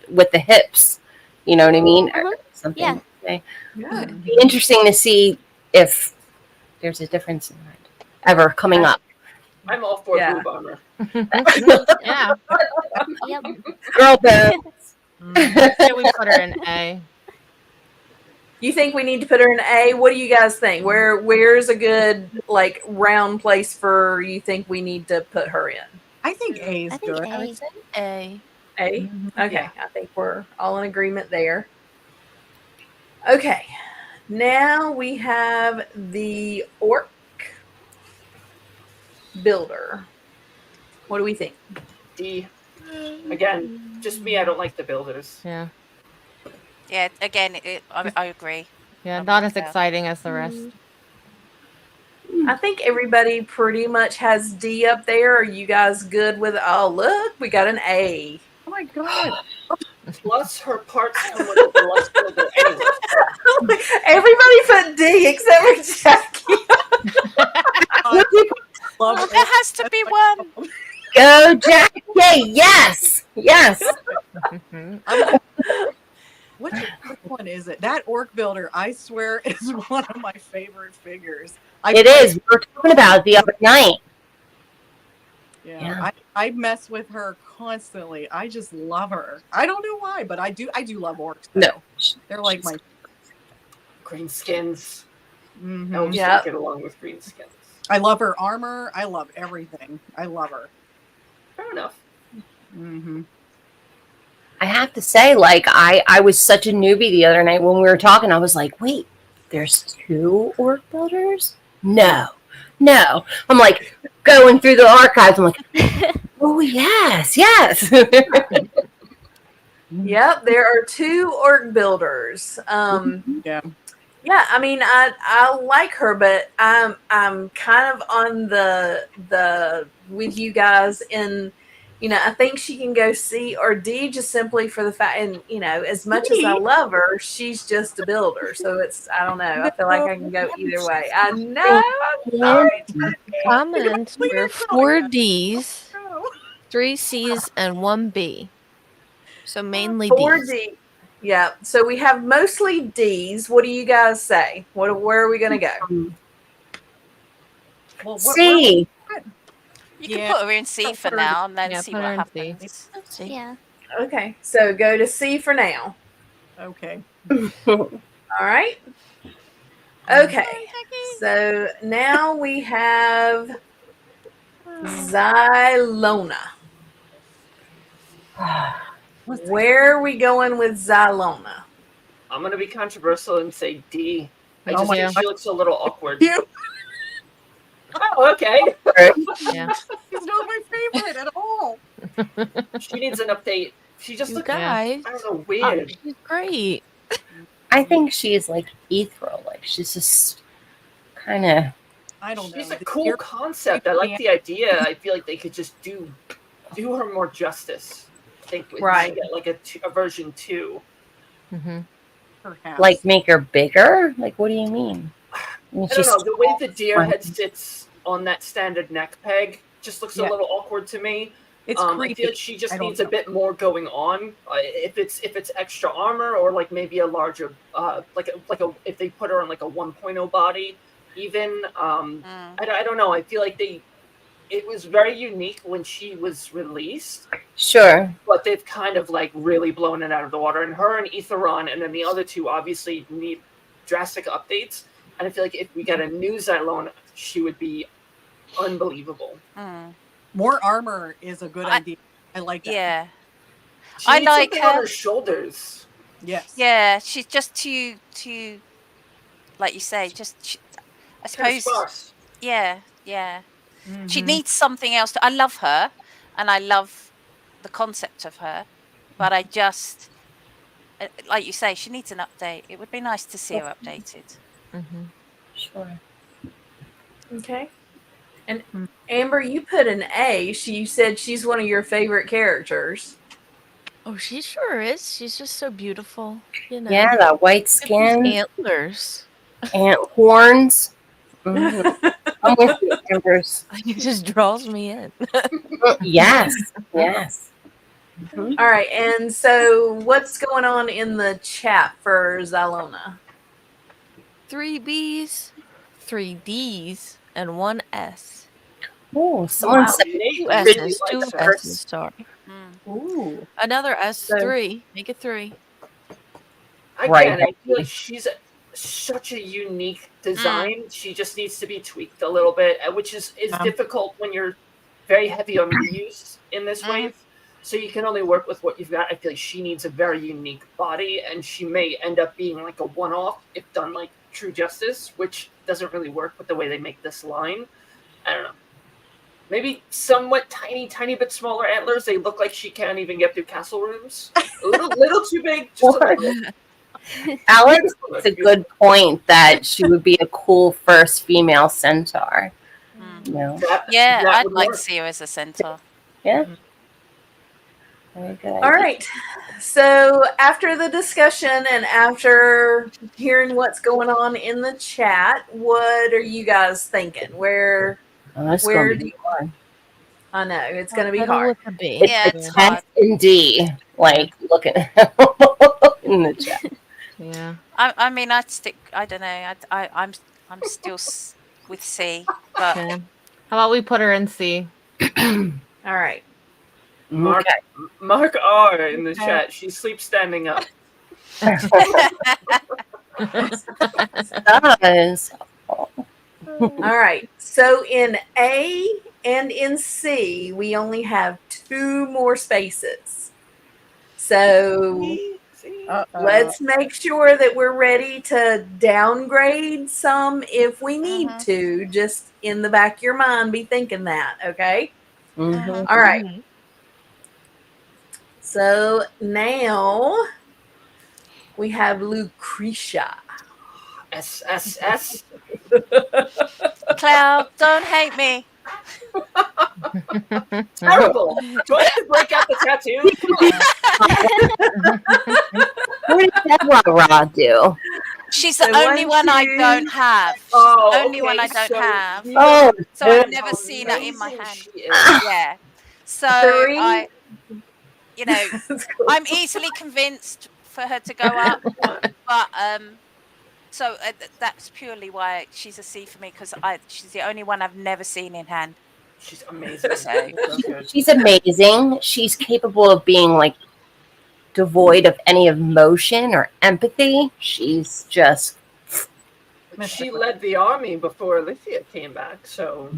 with the hips. You know what I mean? Or something. Yeah. Okay. Yeah. It'd be interesting to see if there's a difference in that ever coming up. I'm all for Yeah. boob armor. Yeah. Yep. Girl bones. Should we put her in A? You think we need to put her in A? What do you guys think? Where's a good like round place for you think we need to put her in? I think A is I think good. I A. would say A. A? Mhm. Okay. Yeah. I think we're all in agreement there. Okay. Now we have the orc builder. What do we think? D. Again, just me. I don't like the builders. Yeah. yeah. Again, I agree. Yeah, I'm not with as that. exciting as the rest. I think everybody pretty much has D up there. Are you guys good with? Oh, look, we got an A. Oh my god. Plus, her parts come with a deluxe builder anyway. Everybody put D except for Jackie. Love Well, there has to be one. Go, Jackie! Yes, yes. Mhm. Which one is it? That orc builder, I swear, is one of my favorite figures. It is. We were talking about it the other night. Yeah, Yeah. I mess with her constantly. I just love her. I don't know why, but I do love orcs. Though. No, They're like my. Green skins. Mhm. Elves Yeah. don't get along with green skins. I love her armor. I love everything. I love her. Fair enough. Mm-hmm. I have to say, like, I was such a newbie the other night when we were talking. I was like, wait, there's 2 orc builders? No. I'm like going through the archives. I'm like, oh, yes. Yep, there are 2 orc builders. Yeah. Yeah, I mean, I like her, but I'm kind of on the with you guys in, I think she can go C or D just simply for the fact, and as much as I love her, she's just a builder, so I don't know. I feel like I can go either way. I know. I'm sorry. Comment. Clear We're it out, 4 yeah. D's, Oh. 3 C's, and 1 B. So mainly 4 D's. D. Yeah. So we have mostly D's. What do you guys say? Where are we going to go? Well, C. You Yeah. can put her in C for Put her in- now and then yeah, see put what her in C. happens. See? Yeah. Okay. So go to C for now. Okay. All right. Okay. So now we have Xylona. Where are we going with Xylona? I'm gonna be controversial and say D. I Oh just my think God. she looks a little awkward. You. Oh, okay. Yeah. She's not my favorite at all. She needs an update. She just You looks, guys. I don't know, weird. She's great. I think she's like ethereal. Like, she's just kind of. I don't know. She's a The cool ear- concept. I like the idea. I feel like they could just do her more justice. I think we Right. get like a version 2. Mm-hmm. perhaps. Like, make her bigger? Like, what do you mean? I don't know. The way the deer head sits on that standard neck peg just looks Yeah. a little awkward to me. It's I creepy. feel like she just I don't needs a know. bit more going on. If it's extra armor or like maybe a larger if they put her on like a 1.0 body, even I don't know. I feel like it was very unique when she was released, Sure. but they've kind of like really blown it out of the water. And her and Etheron, and then the other 2 obviously need drastic updates. And I feel like if we get a new Xylona, she would be unbelievable. More armor is a good I- idea. I like that. Yeah. She I needs like something on her. her shoulders. Yes. Yeah, she's just too, like you say, just I Kind of suppose. sparse. Yeah, yeah. She Mhm. needs something else. I love her, and I love the concept of her, but I just, like you say, she needs an update. It would be nice to see her updated. Mm-hmm. Sure. Okay. And Mm. Amber, you put an A. You said she's one of your favorite characters. Oh, she sure is. She's just so beautiful. You know. Yeah, that white Look at these skin, antlers. ant horns. Mhm. I'm with you, Embers. It just draws me in. Yes, yes. Mhm. All right. And so what's going on in the chat for Zalona? 3 B's, 3 D's, and 1 S. Oh, someone Wow. said Nate 2 really S's, likes 2 her. S's, sorry. Mm. Ooh. Another S, So- 3. Make it 3. Again, Right. I feel like she's such a unique design. She just needs to be tweaked a little bit, which is difficult when you're very heavy on reuse in this wave. So you can only work with what you've got. I feel like she needs a very unique body, and she may end up being like a one-off if done like true justice, which doesn't really work with the way they make this line. I don't know. Maybe somewhat tiny bit smaller antlers. They look like she can't even get through castle rooms. A little too big. Just a little. Alex makes a good point that she would be a cool first female centaur. Mm. You know? Yeah, that I'd would like work. to see her as a centaur. Yeah. Very good. All right. So after the discussion and after hearing what's going on in the chat, what are you guys thinking? Where Oh, that's where gonna do be you, hard. I know it's going to be Settle hard. with a B. It's Yeah, a it's test hard. in D. Like looking in the chat. Yeah. I mean, I'd stick. I don't know. I'm still with C, but Okay. How about we put her in C? All right. Mark, Okay. Mark R in the chat. She sleeps standing up. Does. All right. So in A and in C, we only have 2 more spaces. So let's make sure that we're ready to downgrade some if we need to. Just in the back of your mind, be thinking that, okay? Mhm. All right. So now we have Lucretia. S. Cloud, don't hate me. Terrible. Do I have to break out the tattoo? What did that rah do? She's the So only 1, one I 2. don't have. She's Oh, the only one okay, I don't so have. you Oh, So I've good. never how seen her in my amazing hand. she is. Yeah. So 3. I, you know, That's cool. I'm easily convinced for her to go up, but so that's purely why she's a C for me, because she's the only one I've never seen in hand. She's amazing. So So good. She's amazing. She's capable of being like devoid of any emotion or empathy. She's just She led the army before Alithia came back, so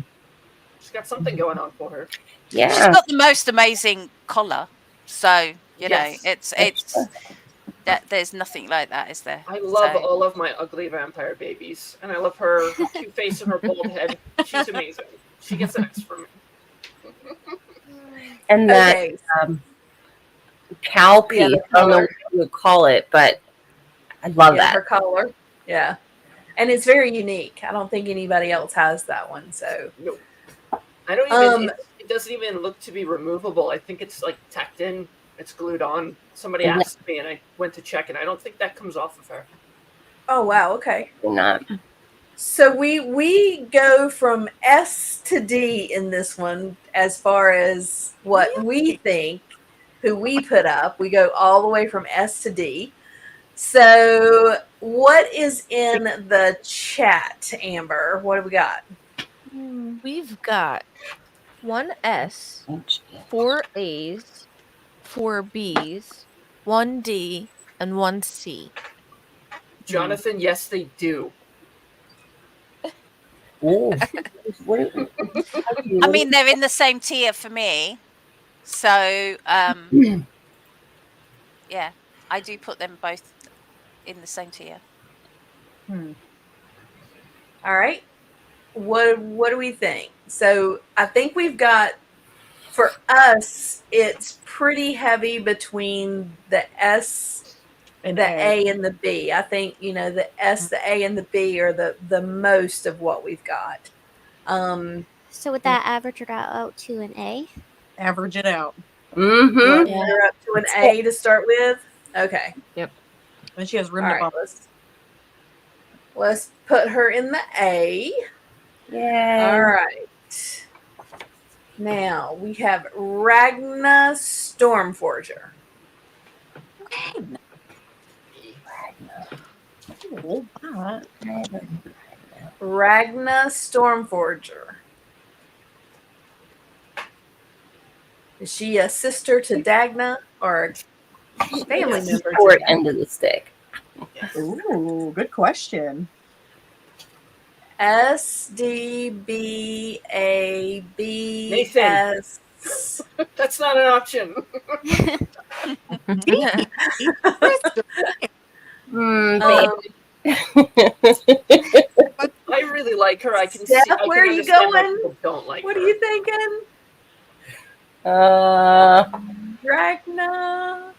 she's got something going on for her. she's yeah. got the most amazing collar. So you know, Yes. it's that there's nothing like that, is there? I love So, all of my ugly vampire babies, and I love her cute face and her bald head. She's amazing. She gets an X from me. And that Okay. cow piece, Yeah, the I don't know collar. what you would call it, but I love Yeah, that. her collar. Yeah. And it's very unique. I don't think anybody else has that one. So No, I don't even. It doesn't even look to be removable. I think it's like tacked in. It's glued on. Somebody Yeah. asked me, and I went to check, and I don't think that comes off of her. oh wow, okay. Not. So we go from S to D in this one as far as what we think, who we put up. We go all the way from S to D. So what is in the chat, Amber? What do we got? We've got 1 S, 4 A's, 4 B's, 1 D, and 1 C. Jonathan, yes, they do. Ooh. I mean, they're in the same tier for me. So yeah, I do put them both in the same tier. All right. What do we think? So I think we've got, for us, it's pretty heavy between the S, And the A, and the B. I think, the S, the A, and the B are the most of what we've got. So would that average it out to an A? average it out. You want to Yeah. put her up to an A to start with? Okay. Yep. And she has room All to right. bump. Let's put her in the A. Yay. All right. Now we have Ragna Stormforger. Oh, wow. Ragna Stormforger. Is she a sister to Dagna or a family It's the member? short To end of the stick. Ooh, good question. SDBABS. Nathan. That's not an option. I really like her. I can Steph, see. I where can are you understand why going? people don't like What her. are you thinking? Ragna.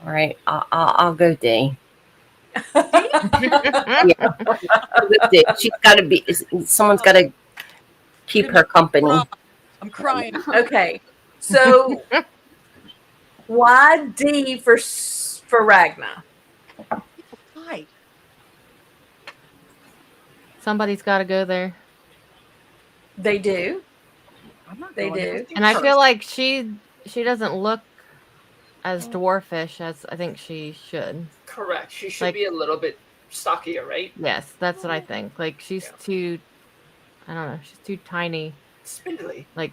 All right, I'll go D. I'll go D. She's got to be. Someone's got to keep her company. I'm crying. Okay, so why D for Ragna? Hi. Somebody's got to go there. They do. I'm not They going do. there. And I feel like she doesn't look as dwarfish as I think she should. Correct. She should Like- be a little bit stockier, right? Yes, that's what I think. Like she's too, I don't know, she's too tiny. Spindly. Like,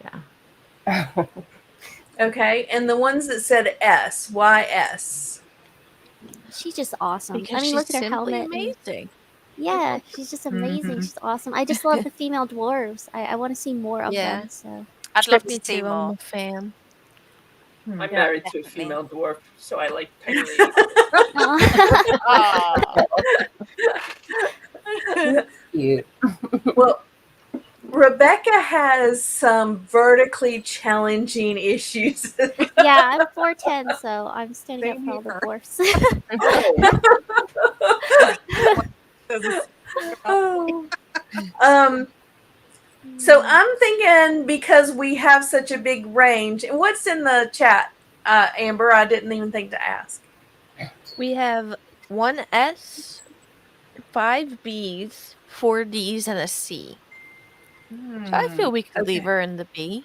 yeah. Okay, and the ones that said S, why S? She's just awesome. Because I mean, she's look at her simply helmet. amazing. Yeah, she's just amazing. She's awesome. I just love the female dwarves. I want to see more of Yeah. them. So I'd love Me to see too. I'm more. a fan. I'm Yeah, married to a definitely. female dwarf, so I like tiny ladies. Oh, Cute. Well, Rebecca has some vertically challenging issues. yeah, I'm 4'10", so I'm standing up Same for all the here. dwarfs. Oh. So I'm thinking, because we have such a big range, and what's in the chat, Amber? I didn't even think to ask. We have 1 S, 5 Bs, 4 Ds, and a C. So I feel we could leave Okay. her in the B.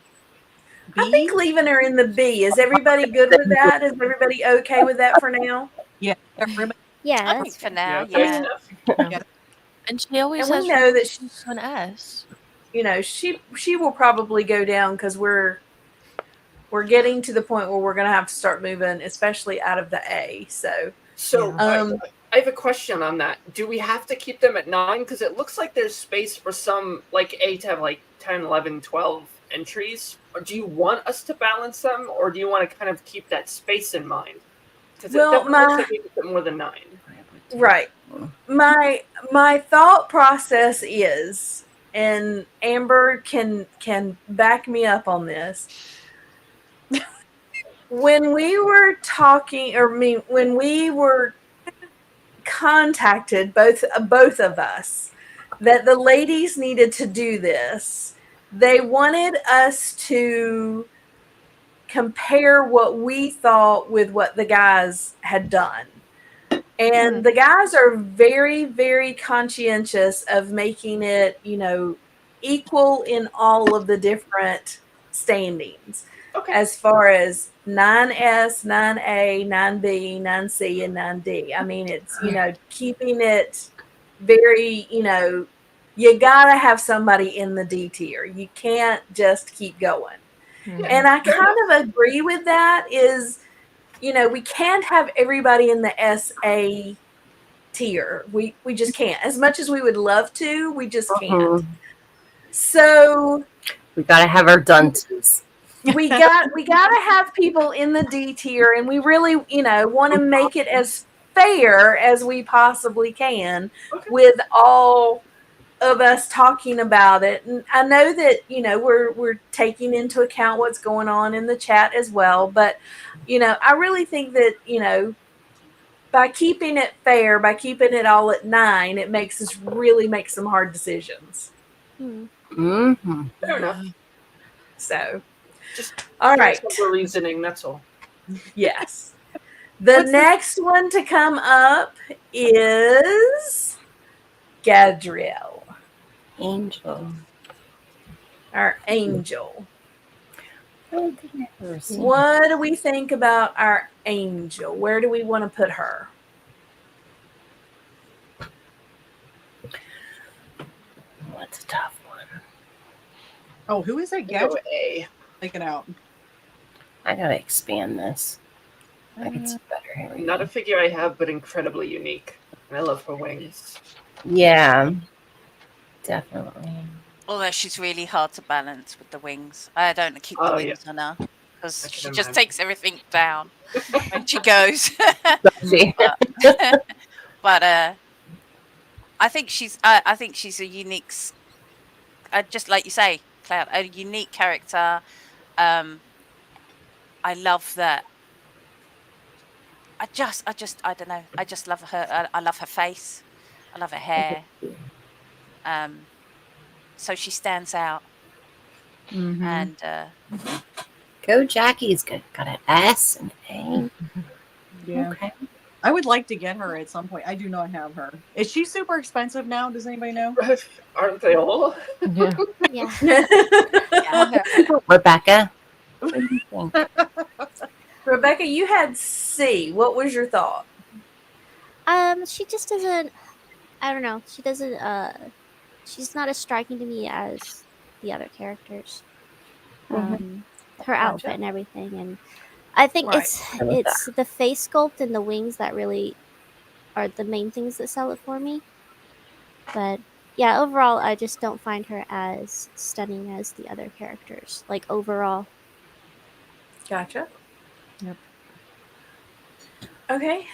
I think leaving her in the B. Is everybody good with that? Is everybody okay with that for now? Yeah, everybody. Yeah, I think that's for now, Yeah. yeah. And she always And we has know that reference to an S. she will probably go down because we're getting to the point where we're going to have to start moving, especially out of the A. So So Yeah. I have a question on that. Do we have to keep them at 9? Because it looks like there's space for some, like A to have like 10, 11, 12 entries. Or do you want us to balance them, or do you want to kind of keep that space in mind? Because Well, it definitely looks like we could put more than 9. right. My thought process is, and Amber can back me up on this. When we were talking, when we were contacted, both of us, that the ladies needed to do this, they wanted us to compare what we thought with what the guys had done. And the guys are very, very conscientious of making it, equal in all of the different standings. Okay. As far as 9S, 9A, 9B, 9C, and 9D. I mean, it's, keeping it very, you got to have somebody in the D tier. You can't just keep going. And I kind of agree with that. Is, we can't have everybody in the SA tier. We just can't. As much as we would love to, we just can't. So We got to have our dunces. we got to have people in the D tier, and we really, want to make it as fair as we possibly can with all of us talking about it. And I know that we're taking into account what's going on in the chat as well, but I really think that by keeping it fair, by keeping it all at 9, it makes us really make some hard decisions. Mm-hmm. Fair enough. So, Just all right. simple reasoning, that's all. Yes. The next one to come up is Gadriel. Angel. Our angel. Oh, I've never seen her. What do we think about our angel? Where do we want to put her? What's a tough one? Oh, who is it? Go A. Take it out. I gotta expand this. I can see better. Here we Not go. a figure I have, but incredibly unique. And I love her wings. Yeah, definitely. Although she's really hard to balance with the wings. I don't keep the Oh, wings on her because I can she just imagine. takes everything down when she goes. See? But I think she's a unique, just like you say, Cloud, a unique character. I love that. I don't know. I just love her. I love her face. I love her hair. So she stands out. Mm-hmm. And Go Jackie's got an S and A. Yeah. Okay. I would like to get her at some point. I do not have her. Is she super expensive now? Does anybody know? Aren't they all? Yeah. yeah. Rebecca. What do you think? Rebecca, you had C. What was your thought? She just doesn't. I don't know. She doesn't. She's not as striking to me as the other characters. Her outfit and everything, and I think Right. it's the face sculpt and the wings that really are the main things that sell it for me. But yeah, overall, I just don't find her as stunning as the other characters. Like overall. Gotcha. Yep. Okay.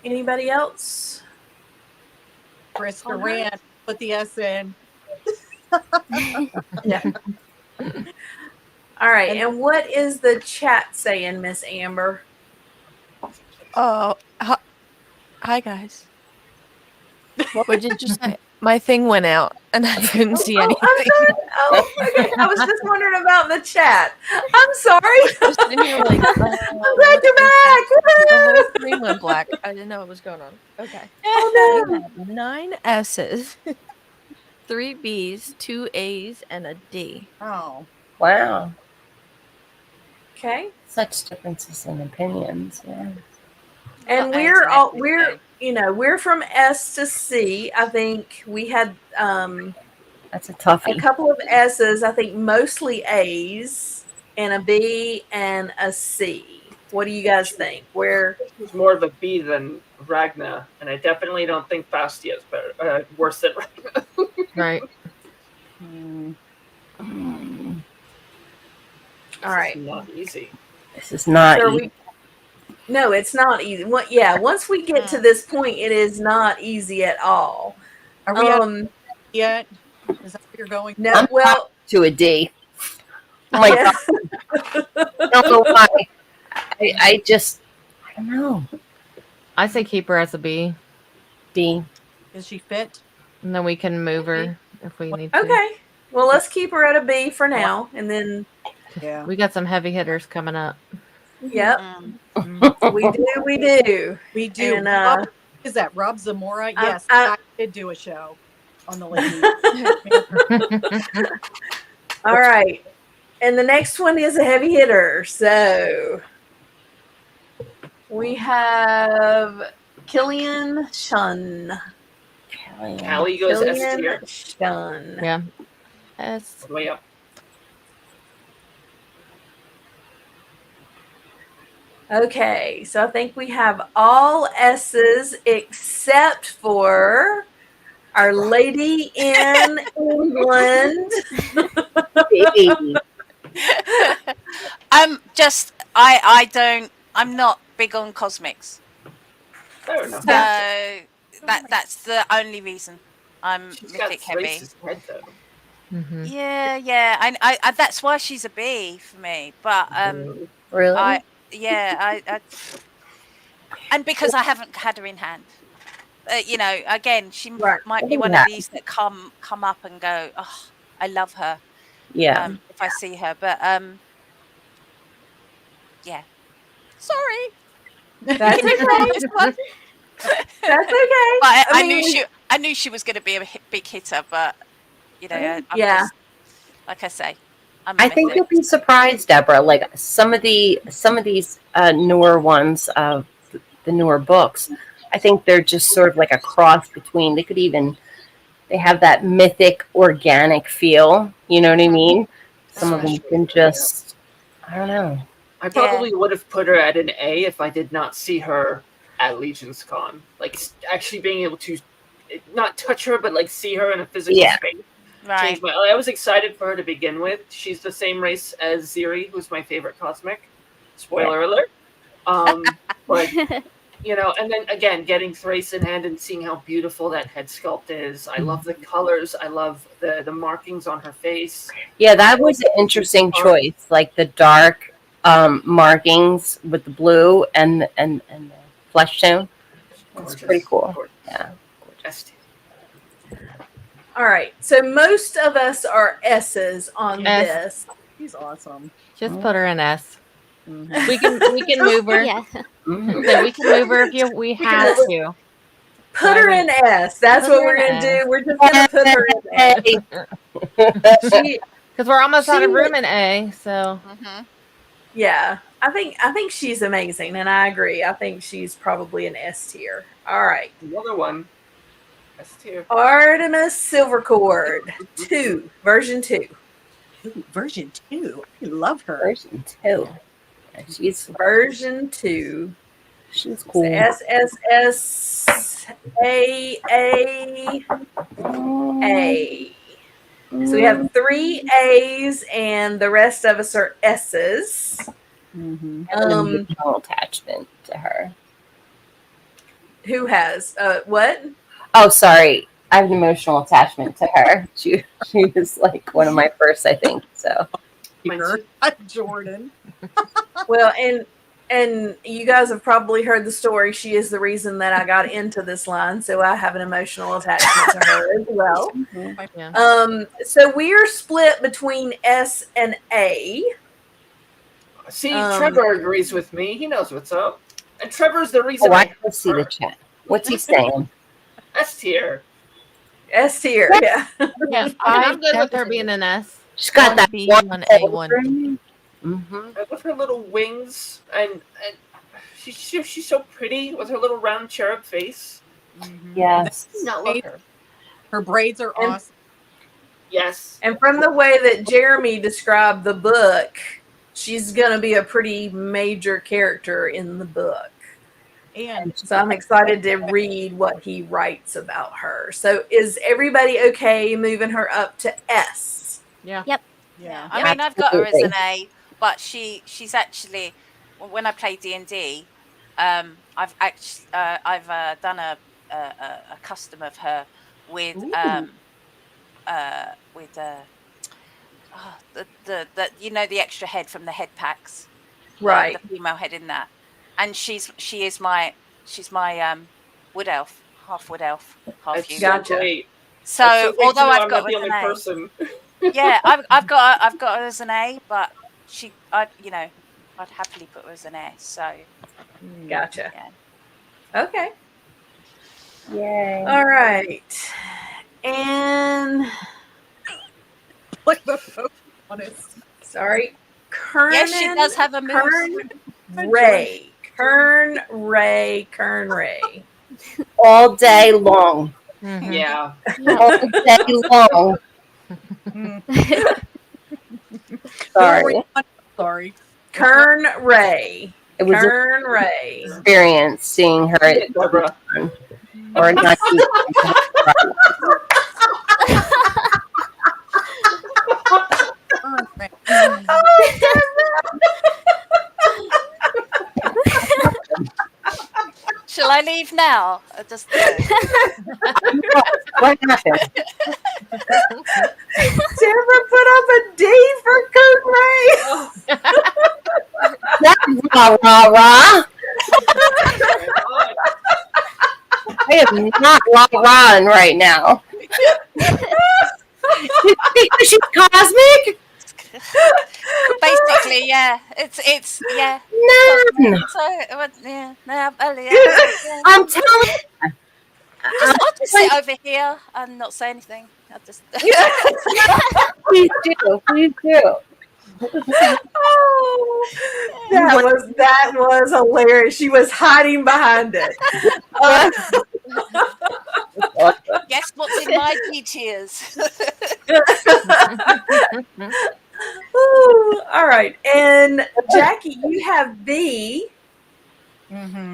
Anybody else? Chris Durant. Put the S in. Yeah. All right. And what is the chat saying, Miss Amber? Oh, hi guys. What did you say? My thing went out and I couldn't see anything. I'm sorry. Oh, okay. I was just wondering about the chat. I'm sorry. Just sitting here like, I'm glad you're back. the whole screen went black. I didn't know what was going on. Okay. Oh We have 9 S's, 3 B's, 2 A's, and a D. Oh. Wow. Okay. Such differences in opinions. Yeah. And Not A's we're and all F's, we're though. we're from S to C. I think we had That's a toughie. a couple of S's. I think mostly A's and a B and a C. What do you guys think? Where? She's more of a B than Ragna, and I definitely don't think Fastia is better, worse than Ragna. Right. All right. It's not easy. This is not So easy. no, it's not easy. Once we get to this point, it is not easy at all. Are we at yet? Is that where you're going? No, I'm well, to a D. Oh my yeah. God. I don't know why. I don't know. I say keep her as a B, D. Is she fit? and then we can move her if we need to. Okay. Well, let's keep her at a B for now, and then Yeah. We got some heavy hitters coming up. yep, Mm. we do. We do. And Rob, is that Rob Zamora? Yes, I did do a show on the lady. all right. And the next one is a heavy hitter. So we have Killian Shun. Callie goes S Killian tier. Shun. Yeah. S. Way up. Okay, so I think we have all S's except for our lady in England. Just I don't. I'm not big on cosmics. Fair enough. So that's the only reason I'm She's got mythic heavy. Thrace's head though. Mm-hmm. Yeah. I that's why she's a B for me. But Really? I and because I haven't had her in hand. Again, she Right. might be one of these that come up and go, oh, I love her. Yeah. If I see her, but yeah. Sorry. That's Can you okay. read this one? That's okay. But I mean, knew she was going to be a big hitter, but I'm Yeah. just, like I say, I'm a I think mythic. you'll be surprised, Deborah. Like some of these newer ones, the newer books, I think they're just sort of like a cross between. They have that mythic, organic feel. You know what I mean? Some of them can just, I don't know. I probably would have put her at an A if I did not see her at Legion's Con. Like actually being able to not touch her, but like see her in a physical space. Right. Changed I was excited for her to begin with. She's the same race as Ziri, who's my favorite cosmic. Spoiler alert. But and then again, getting Thrace in hand and seeing how beautiful that head sculpt is. I love the colors. I love the markings on her face. Yeah, that was an interesting choice. Like the dark markings with the blue and the flesh tone. It's pretty cool. Gorgeous. Yeah. Gorgeous. All right. So most of us are S's on S. this. She's awesome. Just put her in S. Mhm. We can move her. Yeah. Mhm. We can move her if we have to. Put her in S. That's Put what her we're in going to S. do. We're just going to put her in S. Hey. Because we're almost out of She- room in A, so Yeah. I think she's amazing, and I agree. I think she's probably an S tier. All right. Another one. S tier. Artemis Silvercord 2, version 2. Ooh, version 2. I love her. Version 2. Yeah, Version 2. she's cool. SSS A. So we have 3 A's, and the rest of us are S's. Mm-hmm. An emotional attachment to her. Who has what? Oh, sorry. I have an emotional attachment to her. She was like one of my first, I think. So Jordan. Well, and you guys have probably heard the story. She is the reason that I got into this line, so I have an emotional attachment to her as well. yeah. So we are split between S and A. See, Trevor agrees with me. He knows what's up. And Trevor's the reason I can see the chat. What's he saying? S tier. S tier, yeah. Yeah, I'm good with her being an S. She's got One that B, one one A, one B. Mm-hmm. With her little wings, and she's so pretty with her little round cherub face. Mm-hmm. Yes. I love her. Her braids are awesome. Yes. And from the way that Jeremy described the book, she's going to be a pretty major character in the book. And so I'm excited to read what he writes about her. So is everybody okay moving her up to S? Yeah. Yep. yeah. I mean, I've got her as an A, but she's actually, when I play D&D, I've actually done a custom of her with the the extra head from the head packs, Right. the female head in that, and she's my wood elf, half wood elf, half That's human. Gotcha. great. So That's so great although to know I've I'm got not her the as only an A, person. yeah, I've got her as an A, but I'd happily put her as an S. So Gotcha. yeah. Okay. Yay. All right. And Like the most honest. sorry, Kern. Yes, she does have a Kern Ray. Kern Ray. Kern Ray. All day long. Mhm. Yeah. All day long. Sorry. Sorry. Kern Ray. It was an Kern Ray. experience seeing her at Deborah. or not. I leave now? I just no. What happened? Deborah put up a D for Coot Ray. That's rah, rah, rah. I am not rah-rahing right now. Because she's cosmic? Basically, yeah. It's yeah. None. So yeah, yeah. I'm telling you. I'll just sit over here and not say anything. I'll just. Please do. Please do. Oh, that was hilarious. She was hiding behind it. Guess what's in my D tiers? Ooh, all right. And Jackie, you have B.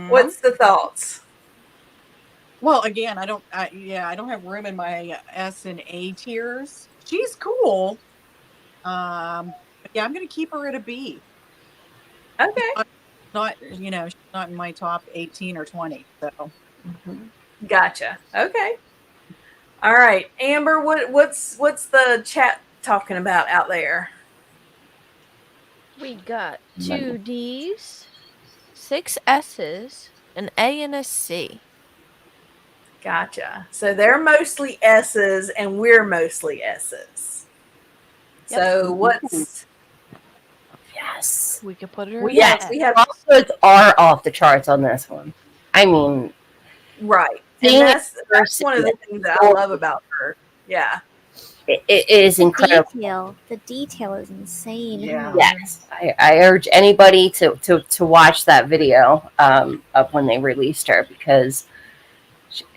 What's the thoughts? Well, again, I don't have room in my S and A tiers. She's cool. But yeah, I'm going to keep her at a B. Okay. Not, she's not in my top 18 or 20. So Gotcha. Okay. All right. Amber, what's the chat talking about out there? We got 2 D's, 6 S's, an A, and a C. Gotcha. So they're mostly S's and we're mostly S's. Yep. So what's Yes. We could put her we in have S. we have Falsehoods are off the charts on this one. I mean, right. Seeing And it that's first, one of the things that I love about her. Yeah. it is incredible. The detail is insane. Yeah. Yes, I urge anybody to watch that video of when they released her, because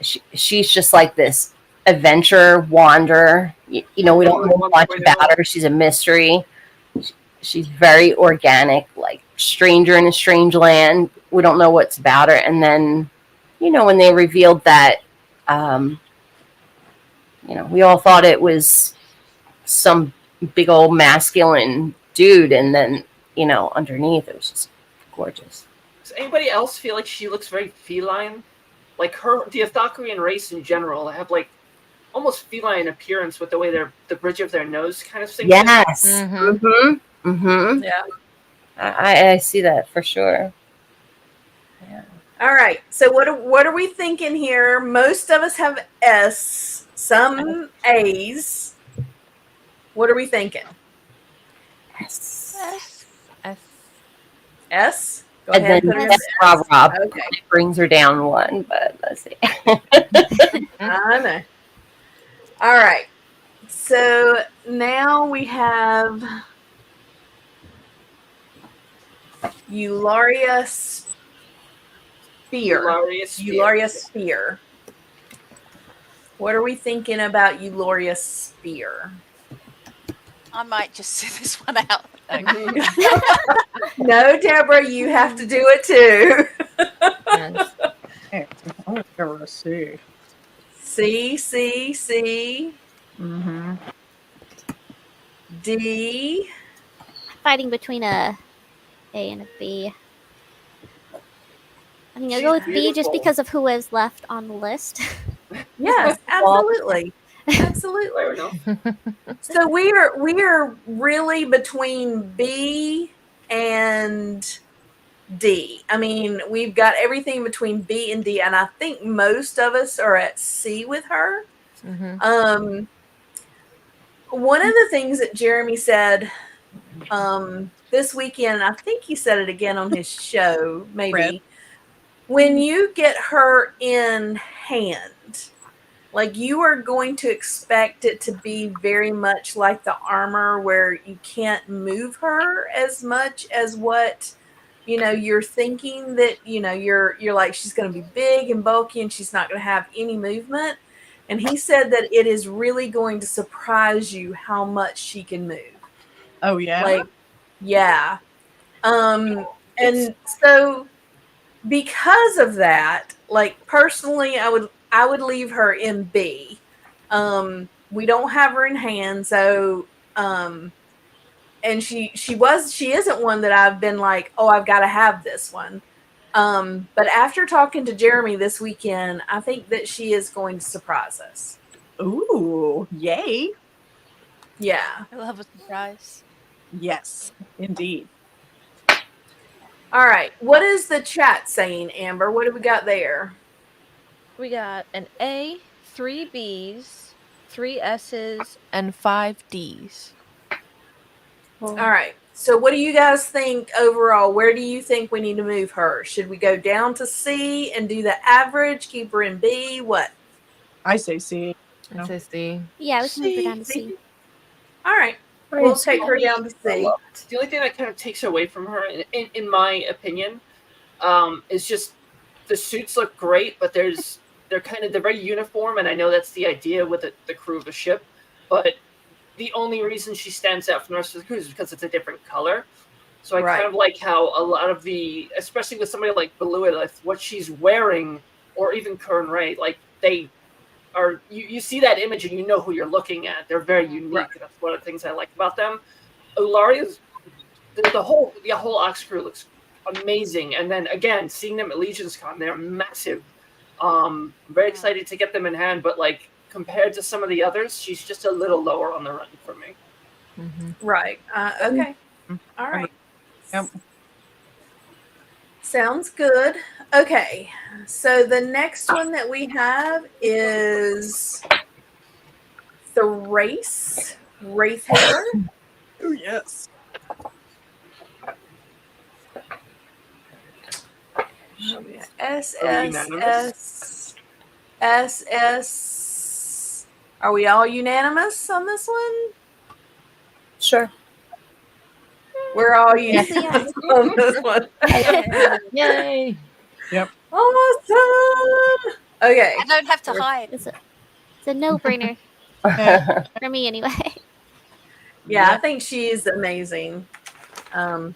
she's just like this adventure wanderer. We don't know much about her. She's a mystery. She's very organic, like stranger in a strange land. We don't know what's about her. And then, when they revealed that, we all thought it was some big old masculine dude, and then underneath it was just gorgeous. Does anybody else feel like she looks very feline? Like the Athakarian race in general have like almost feline appearance with the way the bridge of their nose kind of sinks. Yes. Yeah. I see that for sure. Yeah. All right. So what are we thinking here? Most of us have S, some A's. What are we thinking? Yes. S. S? Go And ahead. then Put her in that's S. Rob. Okay. It brings her down one, but let's see. I know. All right. So now we have Eularia Spear. Eularia Spear. What are we thinking about Eularia Spear? I might just sit this one out. No, Deborah, you have to do it too. Yes. I'm going to give her a C. C. D. Fighting between a and a B. I think I'll go with B just because of who is left on the list. Yes, absolutely. Absolutely. So we are really between B and D. I mean, we've got everything between B and D, and I think most of us are at C with her. Mm-hmm. One of the things that Jeremy said this weekend, and I think he said it again on his show, maybe, when you get her in hand, like you are going to expect it to be very much like the armor where you can't move her as much as what you're thinking that you're like she's going to be big and bulky and she's not going to have any movement. And he said that it is really going to surprise you how much she can move. Oh yeah. Like, yeah. And so because of that, like personally, I would leave her in B. We don't have her in hand, so and she isn't one that I've been like, oh, I've got to have this one. But after talking to Jeremy this weekend, I think that she is going to surprise us. Ooh, yay. Yeah. I love a surprise. Yes, indeed. All right. What is the chat saying, Amber? What do we got there? We got an A, 3 B's, 3 S's, and 5 D's. All right. So what do you guys think overall? Where do you think we need to move her? Should we go down to C and do the average, keep her in B? What? I say C. I say C. Yeah, we can move her down to C. C. All right. We'll take her down to C. The only thing that kind of takes away from her, in my opinion, is just the suits look great, but they're very uniform, and I know that's the idea with the crew of a ship, but the only reason she stands out from the rest of the crew is because it's a different color. So I kind of like how a lot of especially with somebody like Beluith, what she's wearing, or even Kern Ray, like they are, you see that image and you know who you're looking at. They're very unique. That's one of the things I like about them. Olaria's the whole Ox crew looks amazing, and then again seeing them at Legion's Con, they're massive. I'm very excited to get them in hand, but like compared to some of the others, she's just a little lower on the run for me. Right. Okay. All right. Yep. Sounds good. Okay. So the next one that we have is Thrace Wraithhaler. Oh, yes. SS. Are we all unanimous on this one? Sure. We're all Yes, we unanimous on this one. Yay. Yep. Awesome. Okay. I don't have to hide. It's a no-brainer for me anyway. Yeah, I think she is amazing. All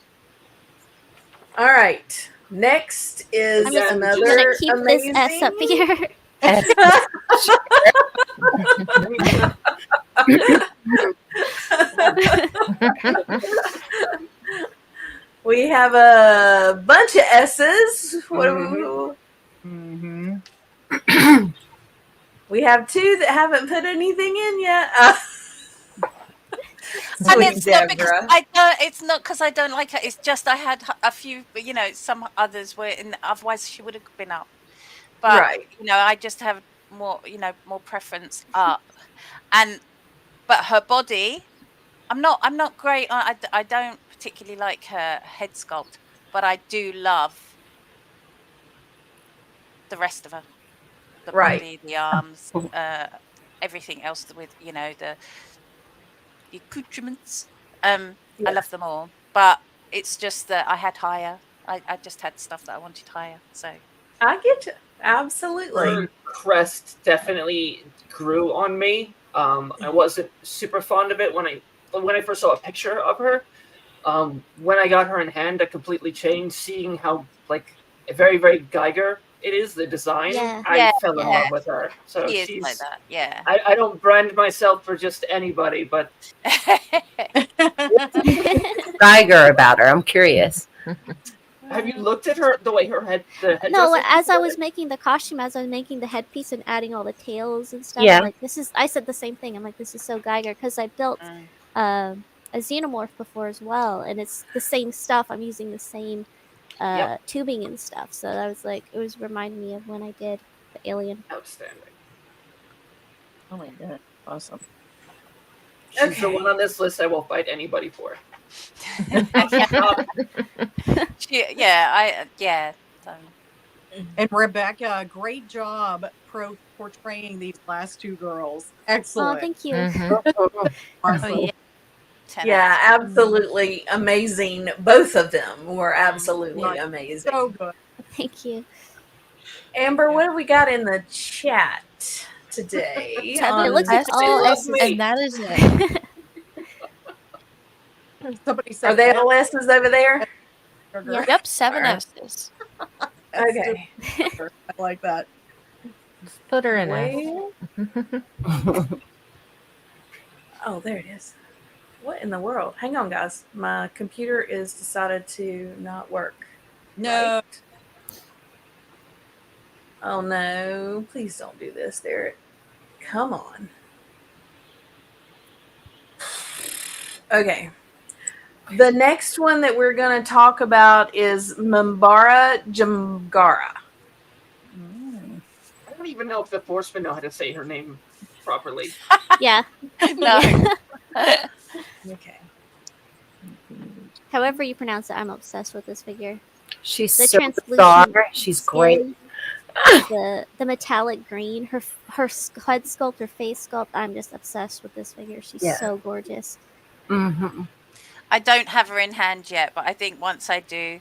right. Next is I'm just another gonna keep amazing. this S up here. We have a bunch of S's. We have two that haven't put anything in yet. And Sweet it's not because Deborah. I don't. It's not because I don't like her. It's just I had a few. Some others were in. Otherwise, she would have been up. But Right. I just have more. More preference up. But her body, I'm not great. I don't particularly like her head sculpt, but I do love the rest of her. The Right. body, the arms, everything else with the accoutrements. I love them all, but it's just that I had higher. I just had stuff that I wanted higher. So I get you. Absolutely. Her crest definitely grew on me. I wasn't super fond of it when I first saw a picture of her. When I got her in hand, it completely changed. Seeing how very, very Geiger it is, the design. Yeah. I fell in love with her. So she is she's like that. Yeah. I don't brand myself for just anybody, but Geiger about her. I'm curious. have you looked at her, the way her the headdress No, is as I put was together? making the costume, as I was making the headpiece and adding all the tails and stuff, Yeah. I'm like, I said the same thing. I'm like, this is so Geiger, because I built a xenomorph before as well, and it's the same stuff. I'm using the same tubing and stuff. So that was like, it was reminding me of when I did the alien. Outstanding. Oh my god. Awesome. She's the one on this list I will fight anybody for. And Rebecca, great job portraying these last two girls. Excellent. Oh, thank you. Awesome. Yeah, absolutely amazing. Both of them were absolutely amazing. So good. Thank you. Amber, what have we got in the chat today? It looks like all S's. And that is it. Somebody said Are they all S's over there? Yep, 7 S's. Okay. I like that. Just put her in S. Oh, there it is. What in the world? Hang on, guys. My computer is decided to not work. No. Oh no, please don't do this, Derek. Come on. Okay. The next one that we're going to talk about is Mambara Jamgara. I don't even know if the Forcemen know how to say her name properly. Yeah. No. Yeah. Okay. However you pronounce it, I'm obsessed with this figure. She's The so translucent bizarre. She's great. skin, the metallic green, her head sculpt, her face sculpt. I'm just obsessed with this figure. She's Yeah. so gorgeous. Mm-hmm. I don't have her in hand yet, but I think once I do,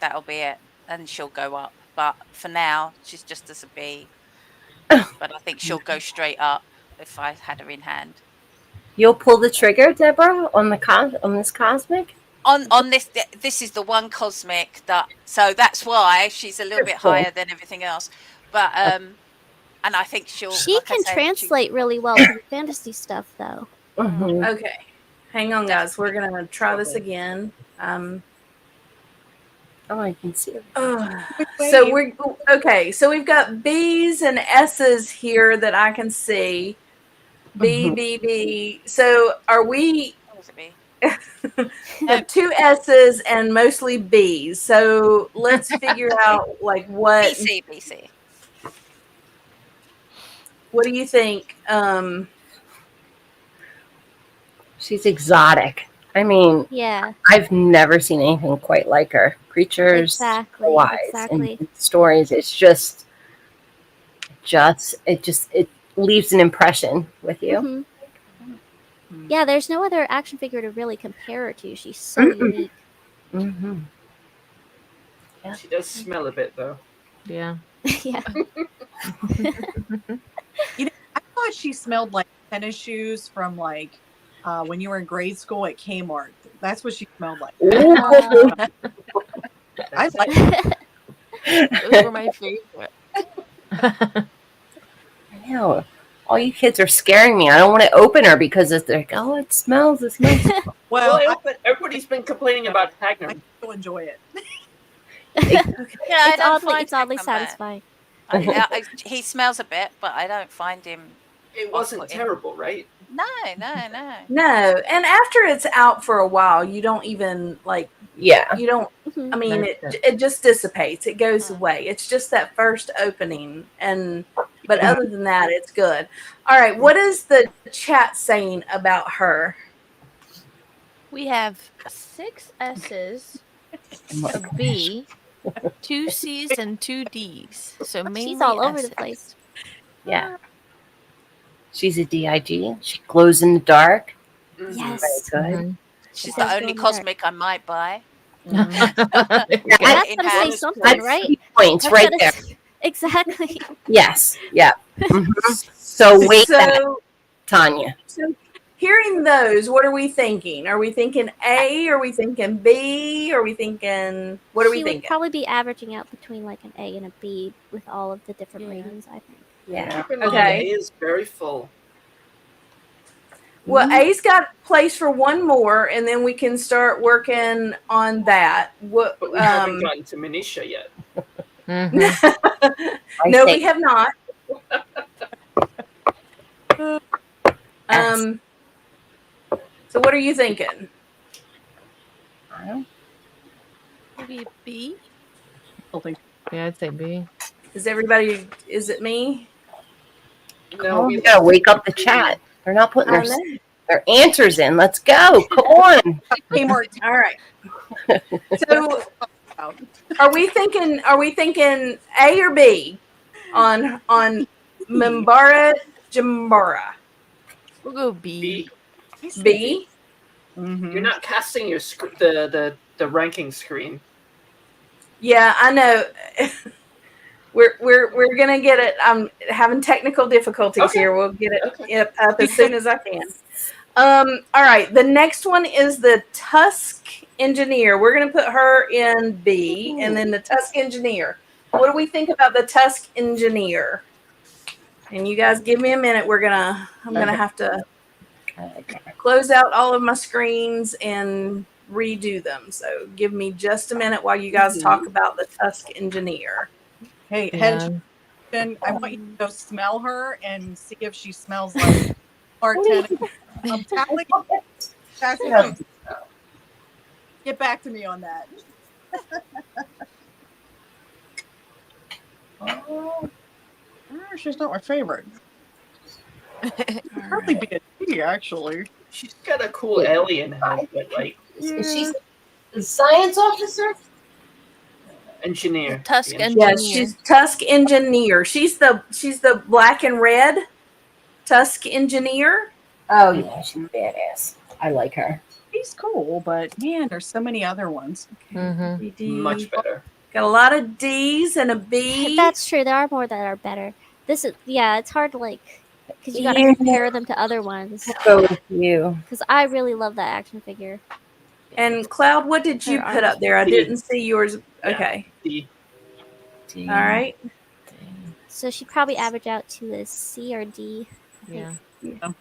that'll be it, and she'll go up. But for now, she's just as a B. But I think she'll go straight up if I had her in hand. You'll pull the trigger, Deborah, on this cosmic. On this is the one cosmic that, so that's why she's a little bit Cool. higher than everything else. But and I think she'll, She like I can say, translate really well to the fantasy stuff, though. Mm-hmm. Okay. Hang on, guys. We're going to try this again. Oh, I can see it. So we're okay. So we've got B's and S's here that I can see. B, Mhm. B, B. So are we what was it be? have two S's and mostly B's. So let's figure out like what BC. do you think? She's exotic. I mean, Yeah, I've never seen anything quite like her. Creatures, exactly. wise, Exactly. and stories. It's it leaves an impression with you. Hmm. Yeah, there's no other action figure to really compare her to. She's so unique. Mm-hmm. She does smell a bit, though. Yeah. Yeah. I thought she smelled like tennis shoes from like when you were in grade school at Kmart. That's what she smelled like. Ooh. I like Those were my favorite. I know. All you kids are scaring me. I don't want to open her because it's like, oh, it smells. It smells. Well, everybody's been complaining about I Hagnum. still enjoy it. Yeah, I It's don't oddly, find it's oddly Hagnum bad. satisfying. He smells a bit, but I don't find him. It wasn't off-putting. terrible, right? No. No. And after it's out for a while, you don't even like Yeah. you don't Mhm. I mean it just dissipates. It goes away. It's just that first opening but other than that it's good. All right, what is the chat saying about her? We have 6 S's, Oh a B, 2 C's, and 2 D's. So mainly She's all over the S's. place. Yeah. She's a DIG. She glows in the dark. Mhm. Yes. Very good. Mhm. She's She does the glow only in the dark. cosmic I might buy. That's in gotta hand. say something, That's right? 3 points That's right gotta there. Exactly. Yes. Yeah. Mhm. So wait that, Tanya. So hearing those, what are we thinking? Are we thinking A? Are we thinking B? Are we thinking what are we She would thinking? probably be averaging out between like an A and a B with all of the different Yeah. ratings, I think. Yeah. Keep in mind, Okay. A is very full. Well, A's got place for one more, and then we can start working on that. What? But we haven't gotten to Manisha yet. Mhm. No, we have not. So what are you thinking? Maybe B? Yeah, I'd say B. Is it me? No, We gotta wake up the chat. They're not putting I know. their answers in. Let's go. Come on. Kmart. All right. So are we thinking A or B on Mimbara Jambara? We'll go B. B? You're not casting your the ranking screen. Yeah, I know. We're gonna get it. I'm having technical difficulties here. We'll get it up as soon as I can. All right. The next one is the Tusk Engineer. We're gonna put her in B, and then the Tusk Engineer. What do we think about the Tusk Engineer? And you guys give me a minute. I'm gonna have to close out all of my screens and redo them. So give me just a minute while you guys talk about the Tusk Engineer. Hey, Yeah. then I want you to go smell her and see if she smells like Part 10. I'm telling you, that's what she. Get back to me on that. She's not my favorite. Probably be a D, actually. She's got a cool alien head, but like Is she the science officer? engineer. Tusk The engineer. Yes, she's Tusk Engineer. She's the black and red Tusk Engineer. Oh yeah, she's badass. I like her. She's cool, but man, there's so many other ones. Mm-hmm. D. Much better. Got a lot of D's and a B. That's true. There are more that are better. This is it's hard to because you got to Yeah. compare them to other ones. Go with you. Because I really love that action figure. And Cloud, what did you Her put up there? I D. didn't see yours. Yeah. Okay. D. All right. So she'd probably average out to a C or D. I think. Yeah.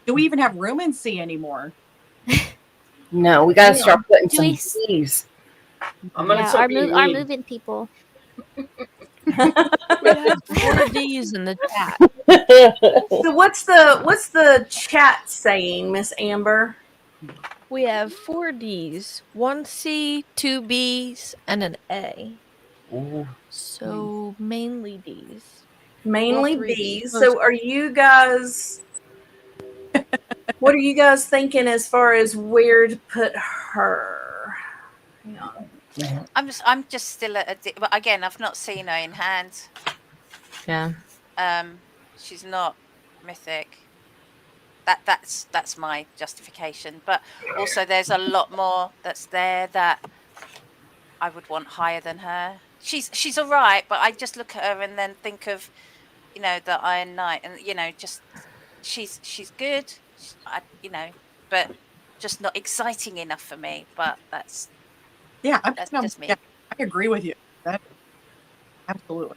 Do we even have room in C anymore? No, we gotta Yeah. start putting Do some we- D's. I'm gonna Yeah, start our being our mean. moving people. We have 4 D's in the chat. So what's the chat saying, Miss Amber? We have 4 D's, 1 C, 2 B's, and an A. Ooh. So mainly D's. Mainly Well, 3 B's. B's. So are you guys? What are you guys thinking as far as where to put her? Hang on. I'm just still at a D. But again, I've not seen her in hand. Yeah. She's not mythic. That's my justification. But also, there's a lot more that's there that I would want higher than her. She's all right, but I just look at her and then think of, the Iron Knight, and just she's good. But just not exciting enough for me. But that's That's just me. Yeah, I agree with you. That absolutely.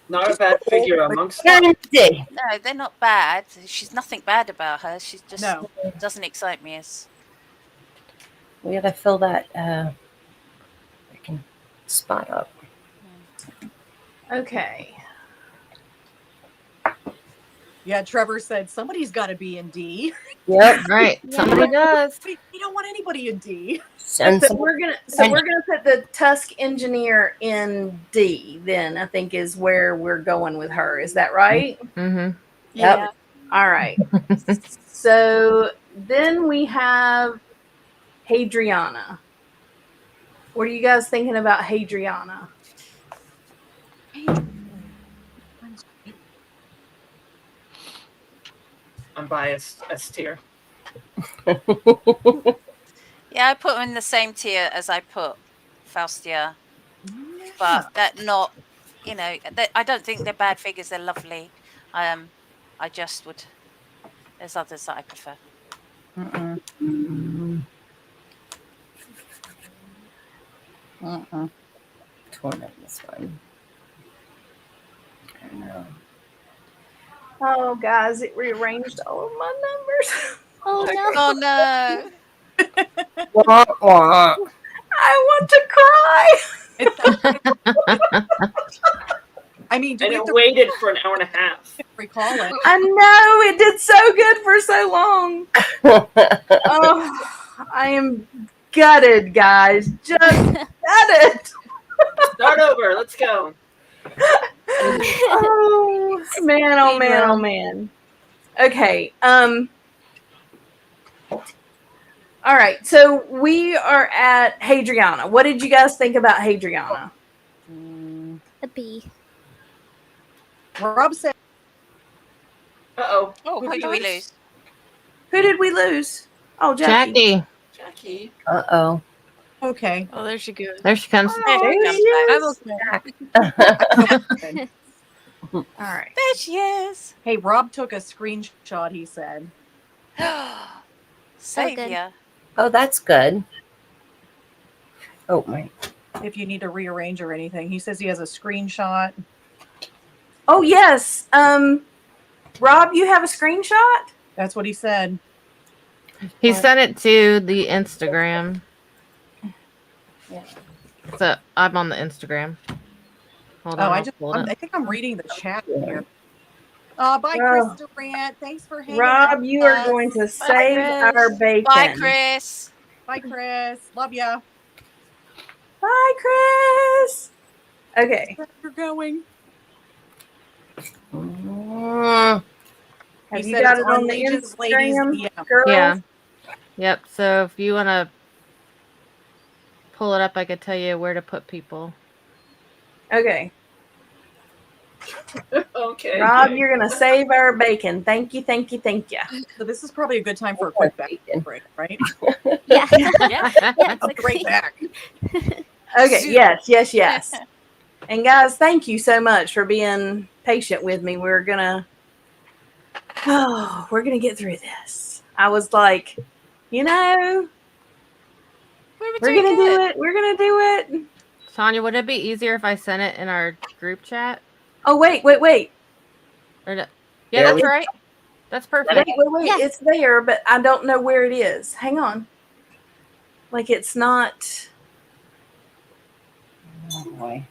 Not a bad figure amongst them. D. No, they're not bad. She's nothing bad about her. She's just No. doesn't excite me as. We gotta fill that freaking spot up. Okay. Yeah, Trevor said somebody's got to be in D. Yep. Right. Yeah. Somebody does. We don't want anybody in D. Send So some. we're gonna put the Tusk Engineer in D. Then I think is where we're going with her. Is that right? Mm-hmm. Yep. All right. So then we have Hadriana. What are you guys thinking about Hadriana? I'm biased. S tier. Yeah, I put them in the same tier as I put Faustia, but that not, I don't think they're bad figures. They're lovely. I just would. There's others that I prefer. Torn up this one. I know. Oh, guys, it rearranged all of my numbers. Oh no. Oh no! Wah, wah. I want to cry. I mean, do And we it have to waited for an hour and a half. recall it? I know it did so good for so long. Oh, I am gutted, guys. Just gutted. Start over. Let's go. Oh man, oh man, oh man. Okay. All right. So we are at Hadriana. What did you guys think about Hadriana? A B. Rob said Uh-oh. Oh, who do we lose? Who did we lose? Oh, Jackie. Jackie. Jackie. Uh-oh. okay. Oh, there she goes. There she comes. There she is. All right. There she is. Hey, Rob took a screenshot, he said. Savior. Oh, that's good. Oh, my. If you need to rearrange or anything. He says he has a screenshot. Oh yes. Rob, you have a screenshot? That's what he said. He sent it to the Instagram. Yeah. So I'm on the Instagram. Hold on. Oh, I'll pull it I up. think I'm reading the chat Yeah. here. Bye, Chris Durant. Thanks for hanging out. Rob, you are going to save Chris. our bacon. Bye, Chris. Bye, Chris. Love ya. Bye, Chris. Okay. Where you're going? Mm, Have He you said got it's it on the Legends, ladies. Instagram, Yeah. girls? Yeah. Yep. So if you want to pull it up, I could tell you where to put people. Okay. Okay. Rob, you're going to save our bacon. Thank you, thank you, thank you. So this is probably a good time for a I quick like back bacon. break, right? Yeah. Yeah. Yeah, I'll be right exactly. back. Okay, Zoom. yes. And guys, thank you so much for being patient with me. We're gonna get through this. I was like, We were we're doing gonna good. do it. We're gonna do it. Tanya, would it be easier if I sent it in our group chat? Oh wait. Or There yeah, that's we right. That's perfect. Wait. Yeah. It's there, but I don't know where it is. Hang on. Like it's not. Oh, boy.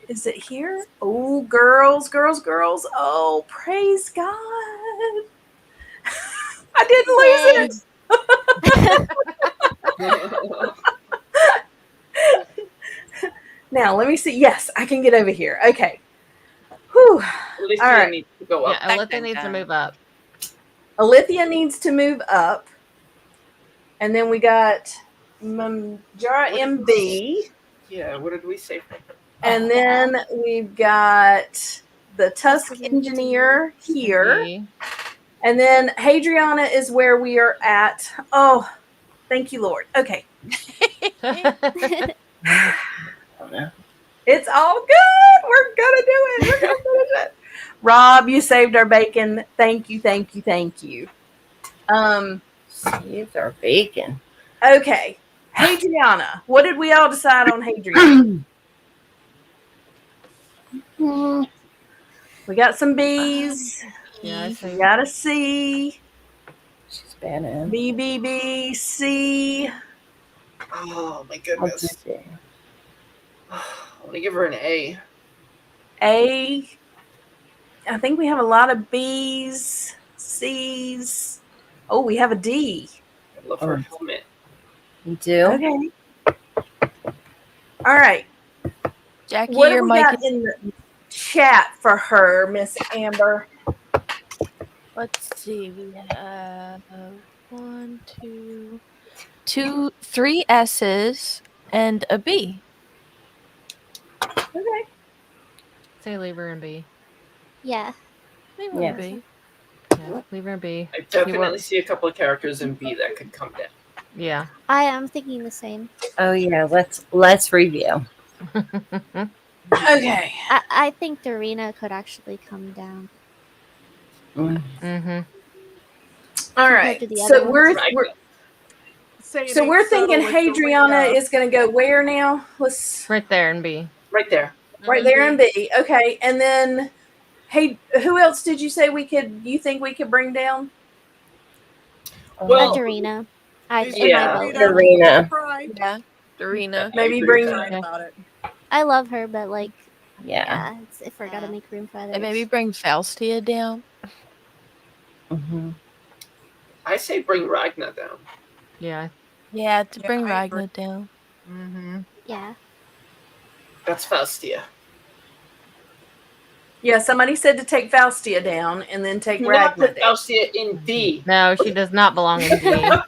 Is it here? Oh, girls. Oh, praise God. I didn't lose it. Now, let me see. Yes, I can get over here. Okay. Whew. Alicia All right. needs to go up. Yeah, Alethea needs to move up. Alethea needs to move up. And then we got Manjara MB. Yeah, what did we say? And then we've got the Tusk Engineer here. B. And then Hadriana is where we are at. Oh, thank you, Lord. Okay. I don't know. It's all good. We're going to do it. We're going to finish it. Rob, you saved our bacon. Thank you. Saved our bacon. Okay. Hadriana. What did we all decide on Hadriana? We got some B's. Yeah, I We see. got a C. She's bad. B, B, B, C. Oh my I'll goodness. just say. I want to give her an A. A. I think we have a lot of B's, C's. Oh, we have a D. I love her helmet. You do? Okay. All right. Jackie, What do your we mic. got in the chat for her, Miss Amber? Let's see. We have 3 S's and a B. Okay. Say leave her in B. Yeah. Leave her in B. Yeah, leave her in B. I definitely see a couple of characters in B that could come down. Yeah. I am thinking the same. Oh yeah. Let's review. Okay. I think Dorina could actually come down. Mm-hmm. All compared right. to the So other we're Right. so we're thinking Hadriana is going to go where now? Let's Right there in B. Right there. right there in B. Okay, and then hey, who else did you say you think we could bring down? Well, Dorina. I yeah. my vote. Dorina. Yeah, Dorina. Maybe I agree bring- with that. About it. I love her, but like, Yeah. yeah, it's if we're gonna make room for others. And maybe bring Faustia down. Mm-hmm. I say bring Ragna down. Yeah. Yeah, to Yeah, bring I agree. Ragna down. Mm-hmm. Yeah. That's Faustia. Yeah, somebody said to take Faustia down and then take Not Ragna put down. Faustia in D. No, she does not belong in D. That's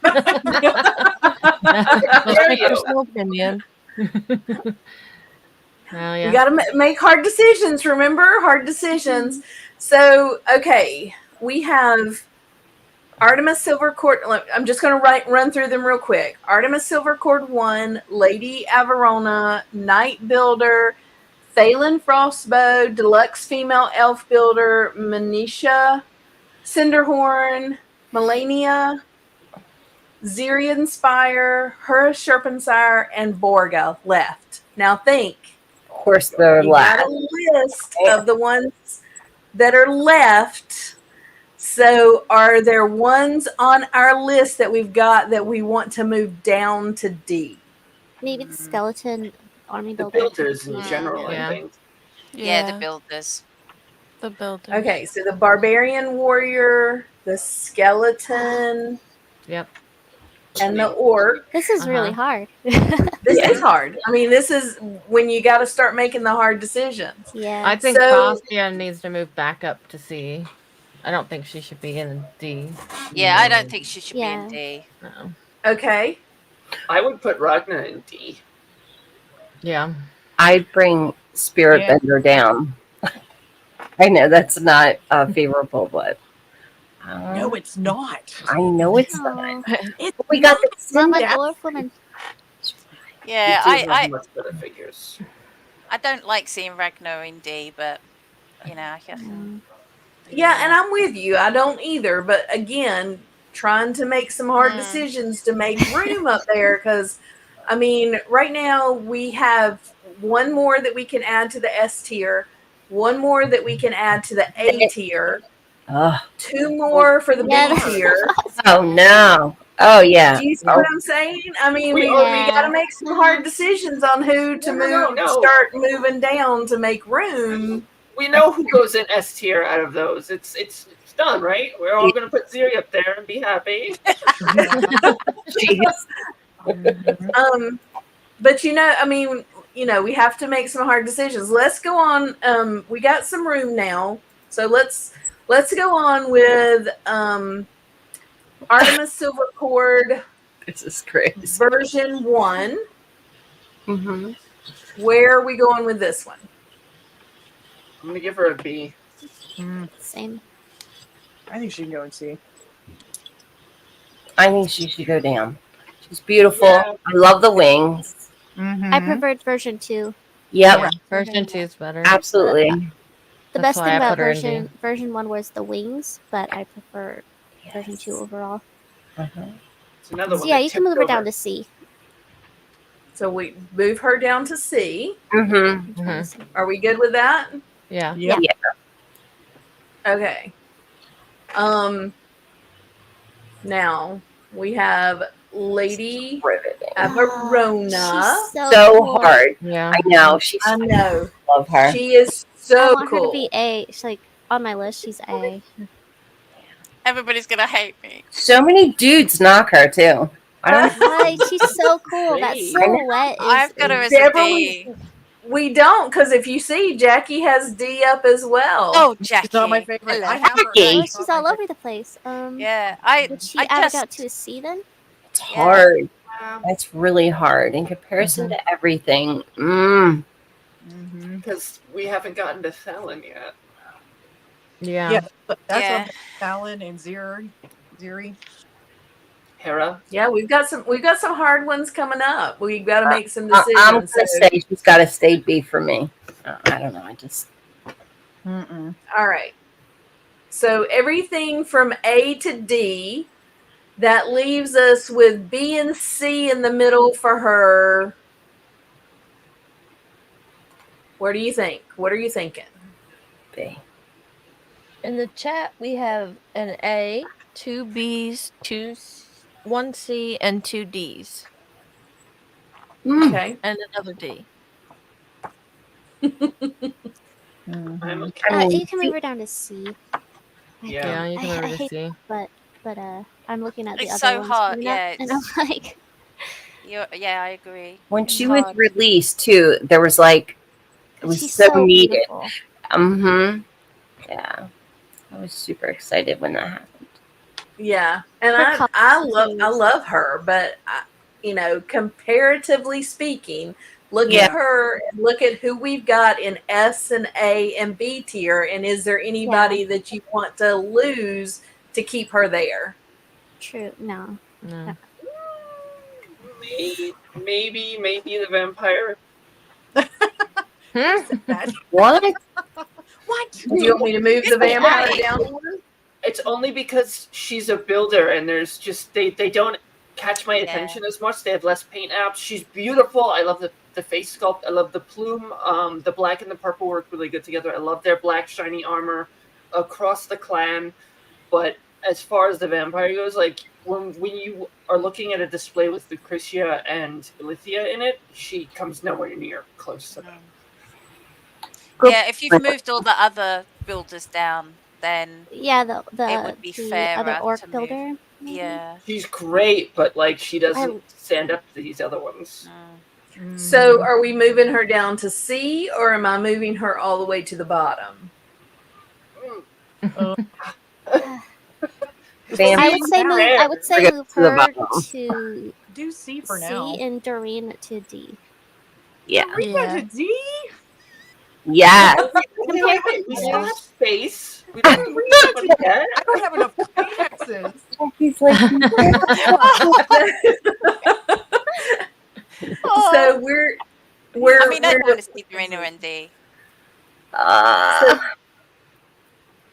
There my you. personal opinion. Oh, yeah. You got to make hard decisions, remember? Hard decisions. So, okay, we have Artemis Silvercord. I'm just going to run through them real quick. Artemis Silvercord 1, Lady Averona, Night Builder, Phelan Frostbow, Deluxe Female Elf Builder, Manisha, Cinderhorn, Melania, Zirian Spire, Hera Sherpensire, and Borga left. Now think. Of course, they're We got last. a list of the ones that are left. So are there ones on our list that we've got that we want to move down to D? Maybe the skeleton army The builder. builders in general, Yeah. I think. Yeah, the builders. The builders. Okay, so the barbarian warrior, the skeleton, Yep. and the orc. This is really Uh-huh. hard. This is hard. I mean, this is when you got to start making the hard decisions. Yeah. I think So- Fastia needs to move back up to C. I don't think she should be in D. Yeah, I don't think she should be Yeah. in D. No. Okay. I would put Ragnar in D. Yeah. I'd bring Spirit Yeah. Bender down. I know that's not favorable, but No, it's not. I know it's Aw. not. It's We got the Mama That's- dwarf woman. Yeah, We do have I much better figures. don't like seeing Ragnar in D, but you know, I guess. Yeah, and I'm with you. I don't either. But again, trying to make some hard decisions to make room up there because, I mean, right now we have one more that we can add to the S tier, one more that we can add to the A tier, Ugh. two more for the Yeah, B that's- tier. Oh no. Oh yeah. Do you see what I'm saying? I mean, we Yeah. got to make some hard decisions on who to No. start moving down to make room. We know who goes in S tier out of those. It's done, right? We're all gonna put Ziri up there and be happy. Jeez. But I mean, we have to make some hard decisions. Let's go on. We got some room now, so let's go on with Artemis Silvercord This is crazy. version 1. Mm-hmm. Where are we going with this one? I'm gonna give her a B. Same. I think she can go and see. I think she should go down. She's beautiful. Yeah. I love the wings. I preferred version 2. Yep. Yeah. Version 2 is better. Absolutely. The That's best why thing I about put her in D. version 1 was the wings, but I prefer version 2 overall. Uh-huh. It's another So one. yeah, that you can move tipped her down over. to C. So we move her down to C. Mm-hmm. Mhm. Are we good with that? Yeah. Yeah. Okay. Now we have Lady Riveting. Averona. She's so, So cool. hard. Yeah. I know. She's I know. love her. She is I so want her to cool. be A. She's like on my list. She's A. Everybody's gonna hate me. So many dudes knock her too. I don't Like she's so cool. That Great. silhouette is. I've got her as a Deborah, D. We don't, because if you see, Jackie has D up as well. Oh, Jackie. She's not my favorite. Hello. I have her. Jackie. Oh, She's she's not all my over the place. Yeah, I Would she I average just out to a C then? It's hard. Yeah, That's really hard in comparison Mhm. to everything. favorite. because we haven't gotten to Thelen yet. Yeah. Yeah, but that's Yeah. up Fallon and Ziri. Hera. Yeah, we've got some hard ones coming up. We've got to make some I'm gonna decisions. say she's got to stay B for me. I don't know. I just All right. So everything from A to D, that leaves us with B and C in the middle for her. What do you think? What are you thinking? B. In the chat, we have an A, 2 Bs, 1 C, and 2 Ds, Okay. and another D. I'm okay. I mean, You can move her down to C. Yeah. Yeah, you can I move her to hate- C. But I'm looking at the It's other so ones hard, coming up, yeah, and I'm like, yeah, I agree. when It's she was hard. released too, there was like it was she's so, so needed. beautiful. Yeah. I was super excited when that happened. Yeah, and Her I love costumes. her, but comparatively speaking, look Yeah. at her and look at who we've got in S and A and B tier, and is there anybody that you want to lose to keep her there? True. No. No. Maybe the vampire. What? What? Do you want me to move the vampire down one? It's only because she's a builder and there's just they don't catch my Yeah. attention as much. They have less paint apps. She's beautiful. I love the face sculpt. I love the plume. The black and the purple work really good together. I love their black shiny armor across the clan. But as far as the vampire goes, like when you are looking at a display with Lucretia and Ilithia in it, she comes nowhere near close to them. Yeah, if you've moved all the other builders down, then Yeah, it would be fairer other orc to move. builder. Maybe? Yeah. She's great, but like she doesn't stand up to these other ones. So are we moving her down to C, or am I moving her all the way to the bottom? Sam, I would say move. I would say move to the her bottom. to Do C for C now. and Doreen to D. Yeah. Doreen to D? Yes. Compared Wait, to we still others, have space. We don't have to read everybody yet. I don't have enough climaxes. He's like, So we're I mean, I'd want to see Dorina and D.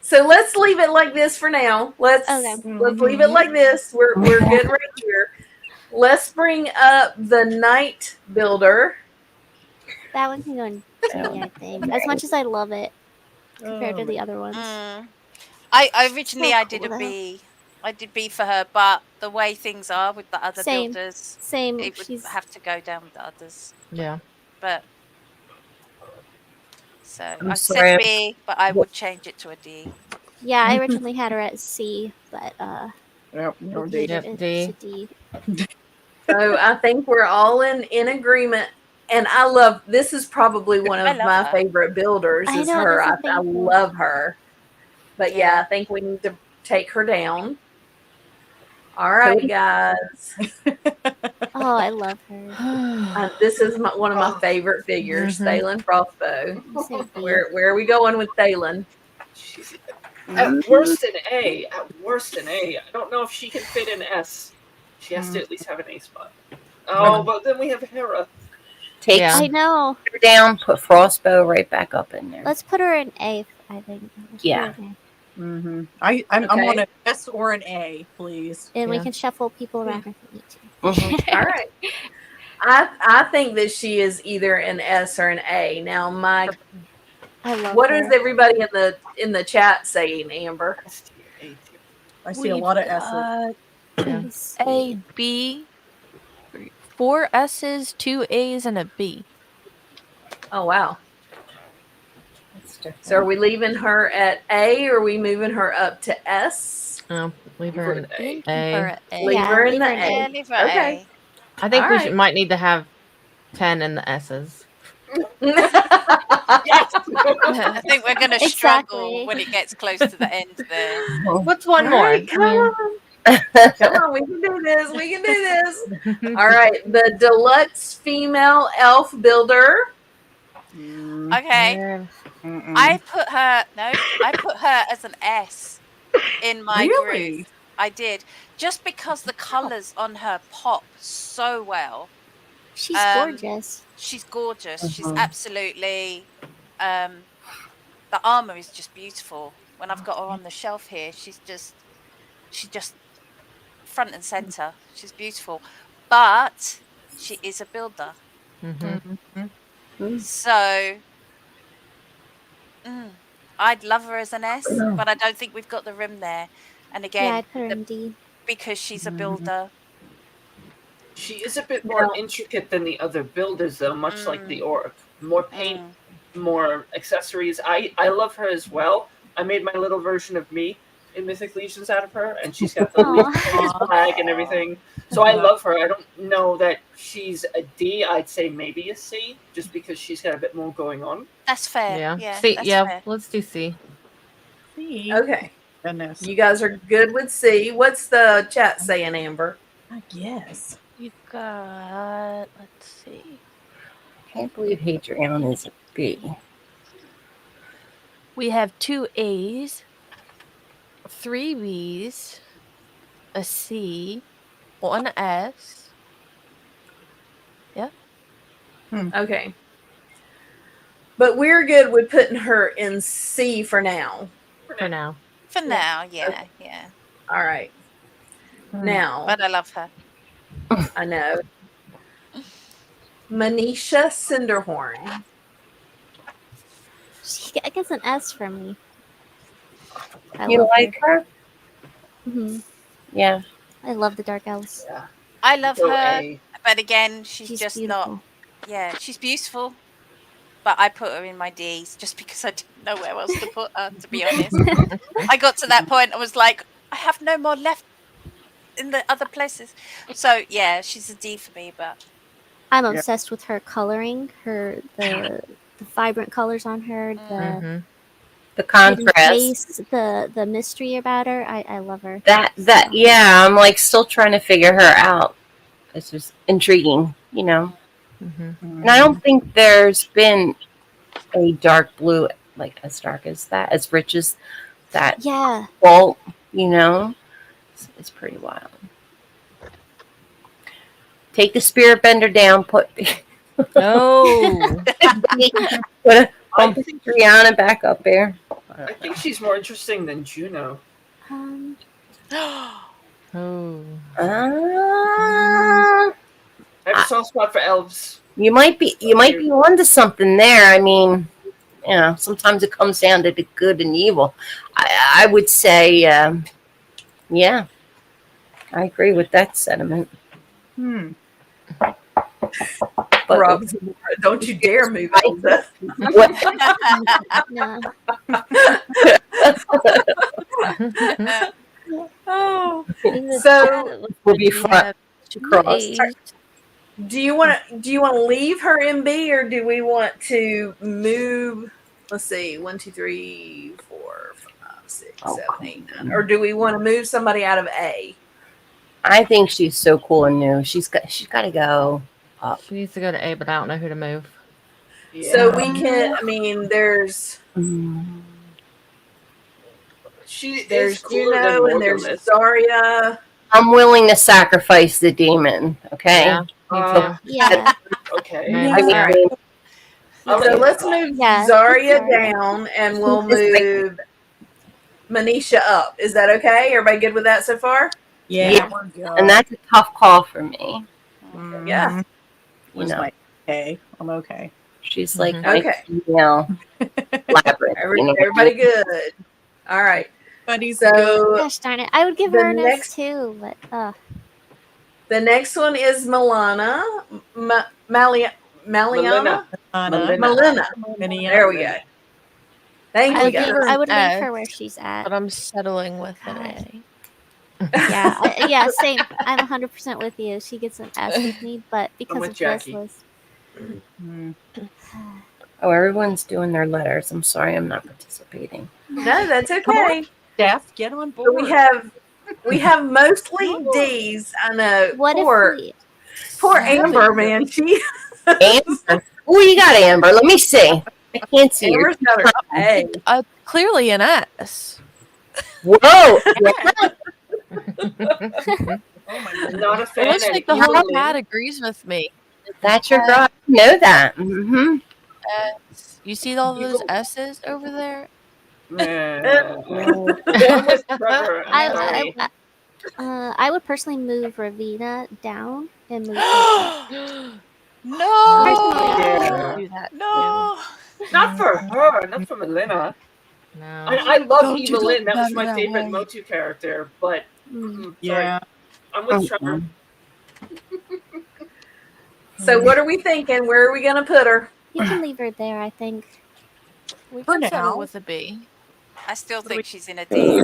So let's leave it like this for now. Let's leave it like this. We're good right here. Let's bring up the night builder. that one can go in D, I think. As much as I love it compared to the other ones. I originally So I did cool, a though. B. I did B for her, but the way things are with the other Same. builders, Same. it would have to go down with the others. Yeah. But so I'm I sorry. said B, but I would change it to a D. Yeah, I originally had her at C, but Yep, we D. changed it D. to D. So I think we're all in agreement. And I love, this is probably one I of love my her. favorite builders I is know, her. that's the I thing. love her. But yeah, Yeah. I think we need to take her down. All right, guys. Oh, I love her. This is one of my favorite figures, Mhm. Thalen Frostbow. Say B. Where are we going with Thalen? She's at worst an A. At worst an A. I don't know if she can fit in S. She has to at least have an A spot. Oh, but then we have Hera. Take Yeah. I know. her down, put Frostbow right back up in there. Let's put her in A, I think. Let's put Yeah. her in A. I'm Okay. on an S or an A, please. And we Yeah. can shuffle people around if we need to. Mhm. All right. I think that she is either an S or an A. Now, Mike, I love what her. is everybody in the chat saying, Amber? S tier, A tier. I see a lot of S's. Yeah. Let's A, see. B, 4 S's, 2 A's, and a B. Oh, wow. That's different. So are we leaving her at A, or are we moving her up to S? Leave her in A. Keep her at A. Leave her in leave the her in A. Yeah, leave her at Okay. I think All we right. might need to have 10 in the S's. Yes. I think we're going to struggle Exactly. when it gets close to the end there. What's one All more? right, come on. Come on, we can do this. We can do this. All right, the deluxe female elf builder. Okay. Yeah. I put her as an S in my Really? group. I did. Just because the colours on her pop so well. She's gorgeous. She's gorgeous. She's Mhm. absolutely the armor is just beautiful. When I've got her on the shelf here, she's just front and center. She's beautiful. But she is a builder. Mm-hmm. So I'd love her as an S, but I don't think we've got the room there. And Yeah, again, I'd put her in D. because she's a builder. She is a bit more intricate than the other builders, though, much like the orc. More paint, more accessories. I love her as well. I made my little version of me in Mythic Legions out of her, and she's got the Aw. flag and everything. So I love her. I don't know that she's a D. I'd say maybe a C, just because she's got a bit more going on. That's fair. Yeah. Yeah, C, that's yeah. fair. Let's do C. C. Okay. Goodness. You guys are good with C. What's the chat saying, Amber? I guess. You got, let's see. Can't believe Hadrian is a B. We have 2 A's, 3 B's, a C, 1 S. Yeah. Okay. But we're good with putting her in C for now. For now. For now, yeah. All right. Now, But I love her. I know. Manisha Cinderhorn. She gets an S from me. I You love like her? her. Yeah. I love the dark elves. Yeah. I love Go her, A. but again, she's just beautiful. not. Yeah, she's beautiful, but I put her in my D's just because I didn't know where else to put her. To be honest, I got to that point. I was like, I have no more left in the other places. So yeah, she's a D for me. But I'm Yeah. obsessed with her coloring, the vibrant colors on her, the hmm The hidden contrast. face, the mystery about her. I love her. That So, yeah, I'm like still trying to figure her out. It's just intriguing, you know. hmm And I don't think there's been a dark blue like as dark as that, as rich as that yeah. bolt, you know. It's pretty wild. Take the spirit bender down, put Oh. put a bump Brianna back up there. I think she's more interesting than Juno. Um, Oh. I have a soft spot for elves. You might be onto something there. I mean, you know, sometimes it comes down to the good and evil. I would say, yeah, I agree with that sentiment. But Rob, don't you dare move Elsa. what, no. Oh, In the So, chat, it looks will like be we front have two cross. A's. do you want to leave her in B, or do we want to move? Let's see, 1, 2, 3, 4, 5, 6, 7, 8, 9. Or do we want to move somebody out of A? I think she's so cool and new. She's got to go up. She needs to go to A, but I don't know who to move. Yeah. So we can. I mean, there's She is there's cooler than Juno and there's Morgulus. Zarya. I'm willing to sacrifice the demon. Okay. Yeah, me Uh, too. Yeah. Okay. Man, I mean, All right. I'll So let let's you move Yeah, Zarya Zarya. down, and we'll move Manisha up. Is that okay? Everybody good with that so far? Yeah, we're good. and that's a tough call for me. Yeah. You Where's know, my okay? I'm okay. she's like Mhm. my Okay. female labyrinth. You know? Everybody good. All right. Buddy's good. So Gosh darn it. I would give The her an next- S too, but the next one is Milana. Maliana? Melina. Anna. Melina. Minnie. There we go. Thank I you, would give guys. her I would leave her S, where she's at. but I'm settling with an God. A. Yeah, same. I'm 100% with you. She gets an S with me, but because with of Jackie. this Mm. Oh, everyone's doing their letters. I'm sorry, I'm not participating. No, that's Come on. okay. Steph, get on So board. we have mostly D's. I know. What poor if Amber, man. She Amber. Oh, you got Amber. Let me see. I can't see her. Amber's got her A. Clearly an S. Whoa. Oh my goodness. Not a It fan looks of like the whole Evelyn. chat agrees with me. That's your girl. I know that. Mm-hmm. S. You see all those S's over there? Yeah. I'm with Trevor. I'm sorry. I would personally move Ravina down and move her up. no, Yeah. Do that. no. Not for her. Not for Melina. No. I love Don't you Evelyn. talk That was about my it that favorite way. Motu character. But Mm. Yeah. I'm with Trevor. So what are we thinking? Where are we going to put her? You can leave her there, I think. We For can settle now. with a B. I still think she's in a D.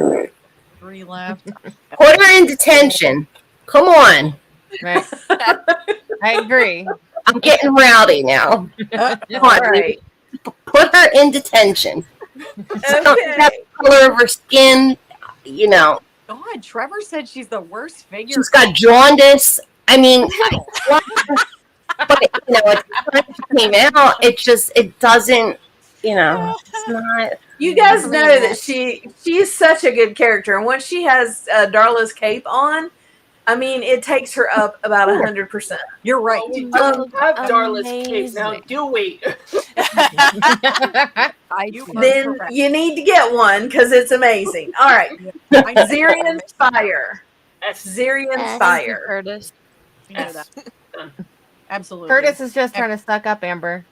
3 left. Put her in detention. Come on. Right. I agree. I'm getting rowdy now. Come All on. right. Put her in detention. Okay. Color of her skin, you know. God, Trevor said she's the worst figure. She's got jaundice. I mean, but you know, at the time she came out, it doesn't, you know, it's not. You guys Probably know a that mess. she is such a good character, and once she has Darla's cape on, I mean, it takes her up about 100%. You're right. We don't have Darla's case now, Amazing. do we? You are Then correct. you need to get one because it's amazing. All right, I know. Zirian Spire. S. Zirian Thank you, Spire. Curtis. You know that. Absolutely. Curtis is just trying to suck up Amber.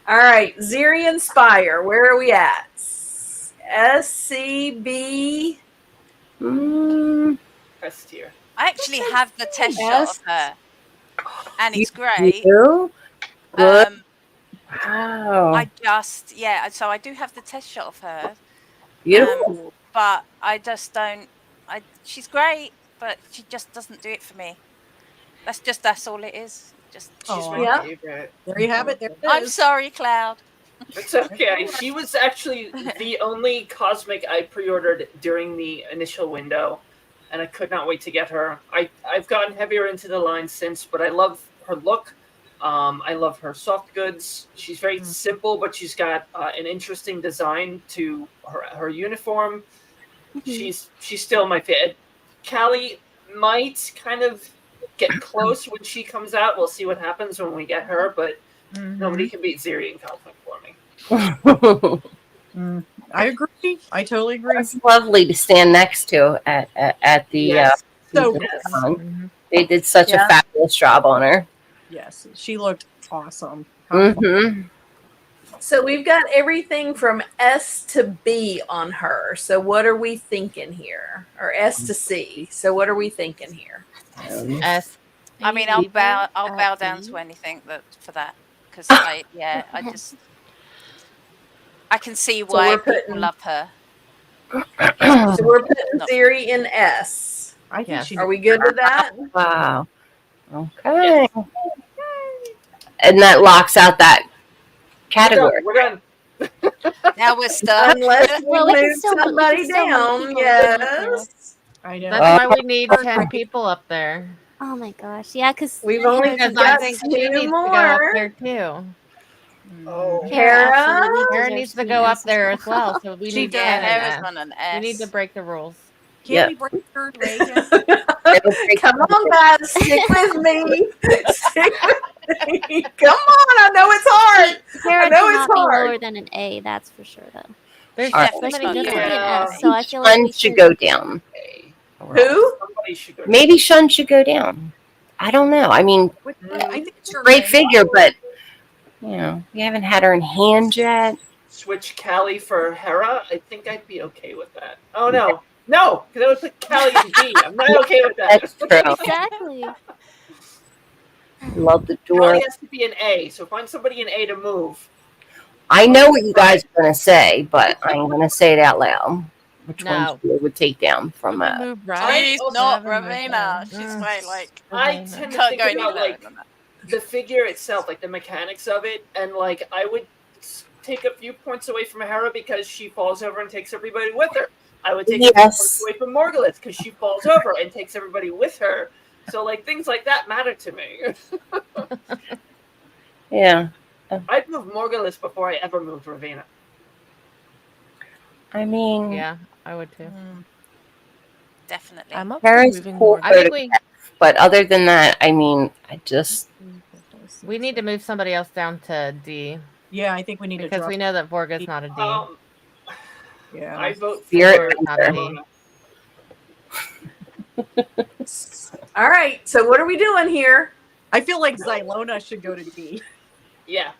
All right, Zirian Spire. Where are we at? S, C, B. Mm, S tier. I actually have the test shot of S. her, and you it's great. do? Good. I Wow. so I do have the test shot of her. Beautiful. But I just don't. She's great, but she just doesn't do it for me. That's all it is. Just She's my Yeah. favorite. There you have it. There it I'm is. sorry, Cloud. It's okay. She was actually the only cosmic I pre-ordered during the initial window, and I could not wait to get her. I've gotten heavier into the line since, but I love her look. I love her soft goods. She's very simple, but she's got an interesting design to her uniform. She's still my favorite. Callie might kind of get close when she comes out. We'll see what happens when we get her, but nobody can beat Ziri and Cosmic for me. I agree. I totally agree. It's lovely to stand next to at the Yes. So con. They did such a fabulous job on her. yes, she looked awesome. Mm-hmm. So we've got everything from S to B on her. So what are we thinking here? Or S to C. So what are we thinking here? S. I mean, I'll bow down to anything for that because I can see why we're people putting- love her. So we're putting Siri in S. I think Yes. she's. Are we good with that? Wow. Okay. And that locks out that category. We're done. Now we're stuck. Unless we Well, we can move still- we can somebody still move down. people down, Yes. I know. That's why we need 10 people up there. Oh my gosh, yeah, because We've only Because I got think she two needs to go up more. there too. Oh, Hera? absolutely Hera deserves needs to be go an up S there as as well. So we She need does. to add an Hera's S. on an We need to S. break the rules. Can't we break the third way again? Come on, guys, stick with me. Stick with me. Come on, I know it's hard. Hera I know it's cannot be hard. lower than an A, that's for sure, though. There's All right. so But she many needs to be different. an S, so I feel like Shun we should go down. Who? somebody should go. Maybe Shun should go down. I don't know. I mean, I think it's your great name. figure, but you know, we haven't had her in hand yet. Switch Callie for Hera. I think I'd be okay with that. Oh no, no, because I would put Callie in B. I'm not okay with that. That's true. Exactly. Love the door. Callie has to be an A. So find somebody in A to move. I know what you guys are going to say, but I'm going to say it out loud. Which No. one you would take down from We move I right. She's also not haven't moved Ravina. down. She's way like I tend to can't think go any about lower like than that. the figure itself, like the mechanics of it, and like I would take a few points away from Hera because she falls over and takes everybody with her. I would take a few points away from Morgulith because she falls over and takes everybody with her. So like things like that matter to me. Yeah. I'd move Morgulith before I ever moved Ravina. I mean, Yeah, I would too. Definitely. I'm up Hera's for moving cool more. I think we but other than that, I mean, I just need to move somebody else down to D Yeah, I think we need to because drop. we know that Vorga's not a D. Yeah. I vote for Spirit not a D. Xylona. All right. So what are we doing here? I feel like Xylona should go to D. Yeah,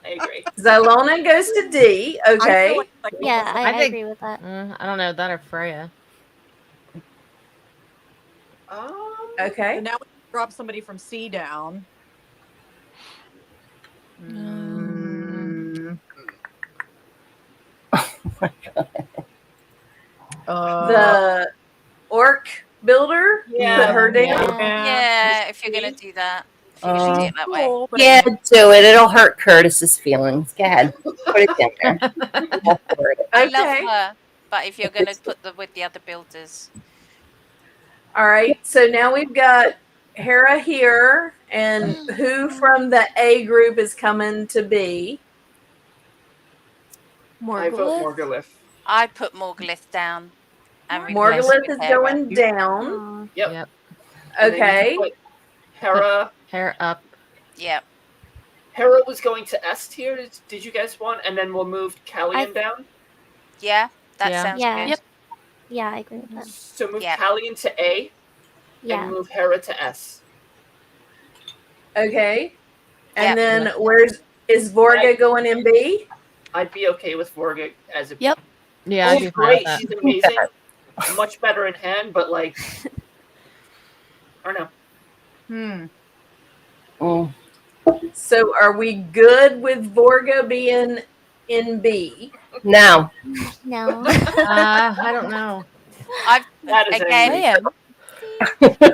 I agree. Xylona goes to D. I Okay. feel like Yeah, I I think- agree with that. I don't know that or Freya. Okay. So now we drop somebody from C down. The orc builder. Yeah. Put her down. Yeah, if you're gonna do that. If you're gonna do it that way. Cool, but yeah, do it. It'll hurt Curtis's feelings. Go ahead. Put it down there. Go for it. I Okay. love her, but if you're gonna put them with the other builders, All right. So now we've got Hera here, and who from the A group is coming to B? I vote Morgulith. I put Morgulith down. And replace it Morgulith with is Hera. going down. Aw. Yep. Yep. And then you Okay. put Hera. Hair up. Yep. Hera was going to S tier. Did you guys want? And then we'll move Callian down. Yeah, that Yeah. sounds Yeah. good. Yep. Yeah, I agree with that. So move Yeah. Callian to A Yeah. and move Hera to S. Okay. And Yep. then is Vorga going in B? I'd be okay with Vorga as a Yep. Yeah, I'd be She's fine with great. that. She's amazing. Much better in hand, but like, I don't know. Mm. So are we good with Vorga being in B? No. No. I don't know. I've That is I again, am.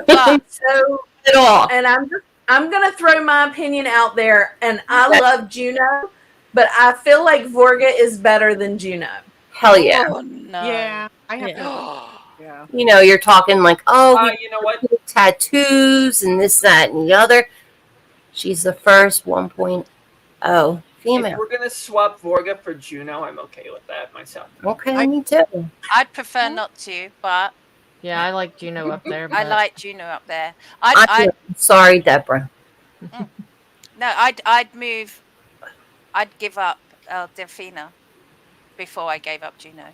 but So, At all. and I'm gonna throw my opinion out there, and I Okay. love Juno, but I feel like Vorga is better than Juno. Hell yeah. oh no. Yeah, I have to. Yeah. Yeah. You know, you're talking like, oh, we You know what? tattoos and this, that, and the other. She's the first 1.0 If female. we're gonna swap Vorga for Juno, I'm okay with that myself. Okay, me too. I'd prefer not to, but Yeah, I like Juno up there. I But like Juno up there. I'm sorry, Deborah. No, I'd give up Delphina before I gave up Juno.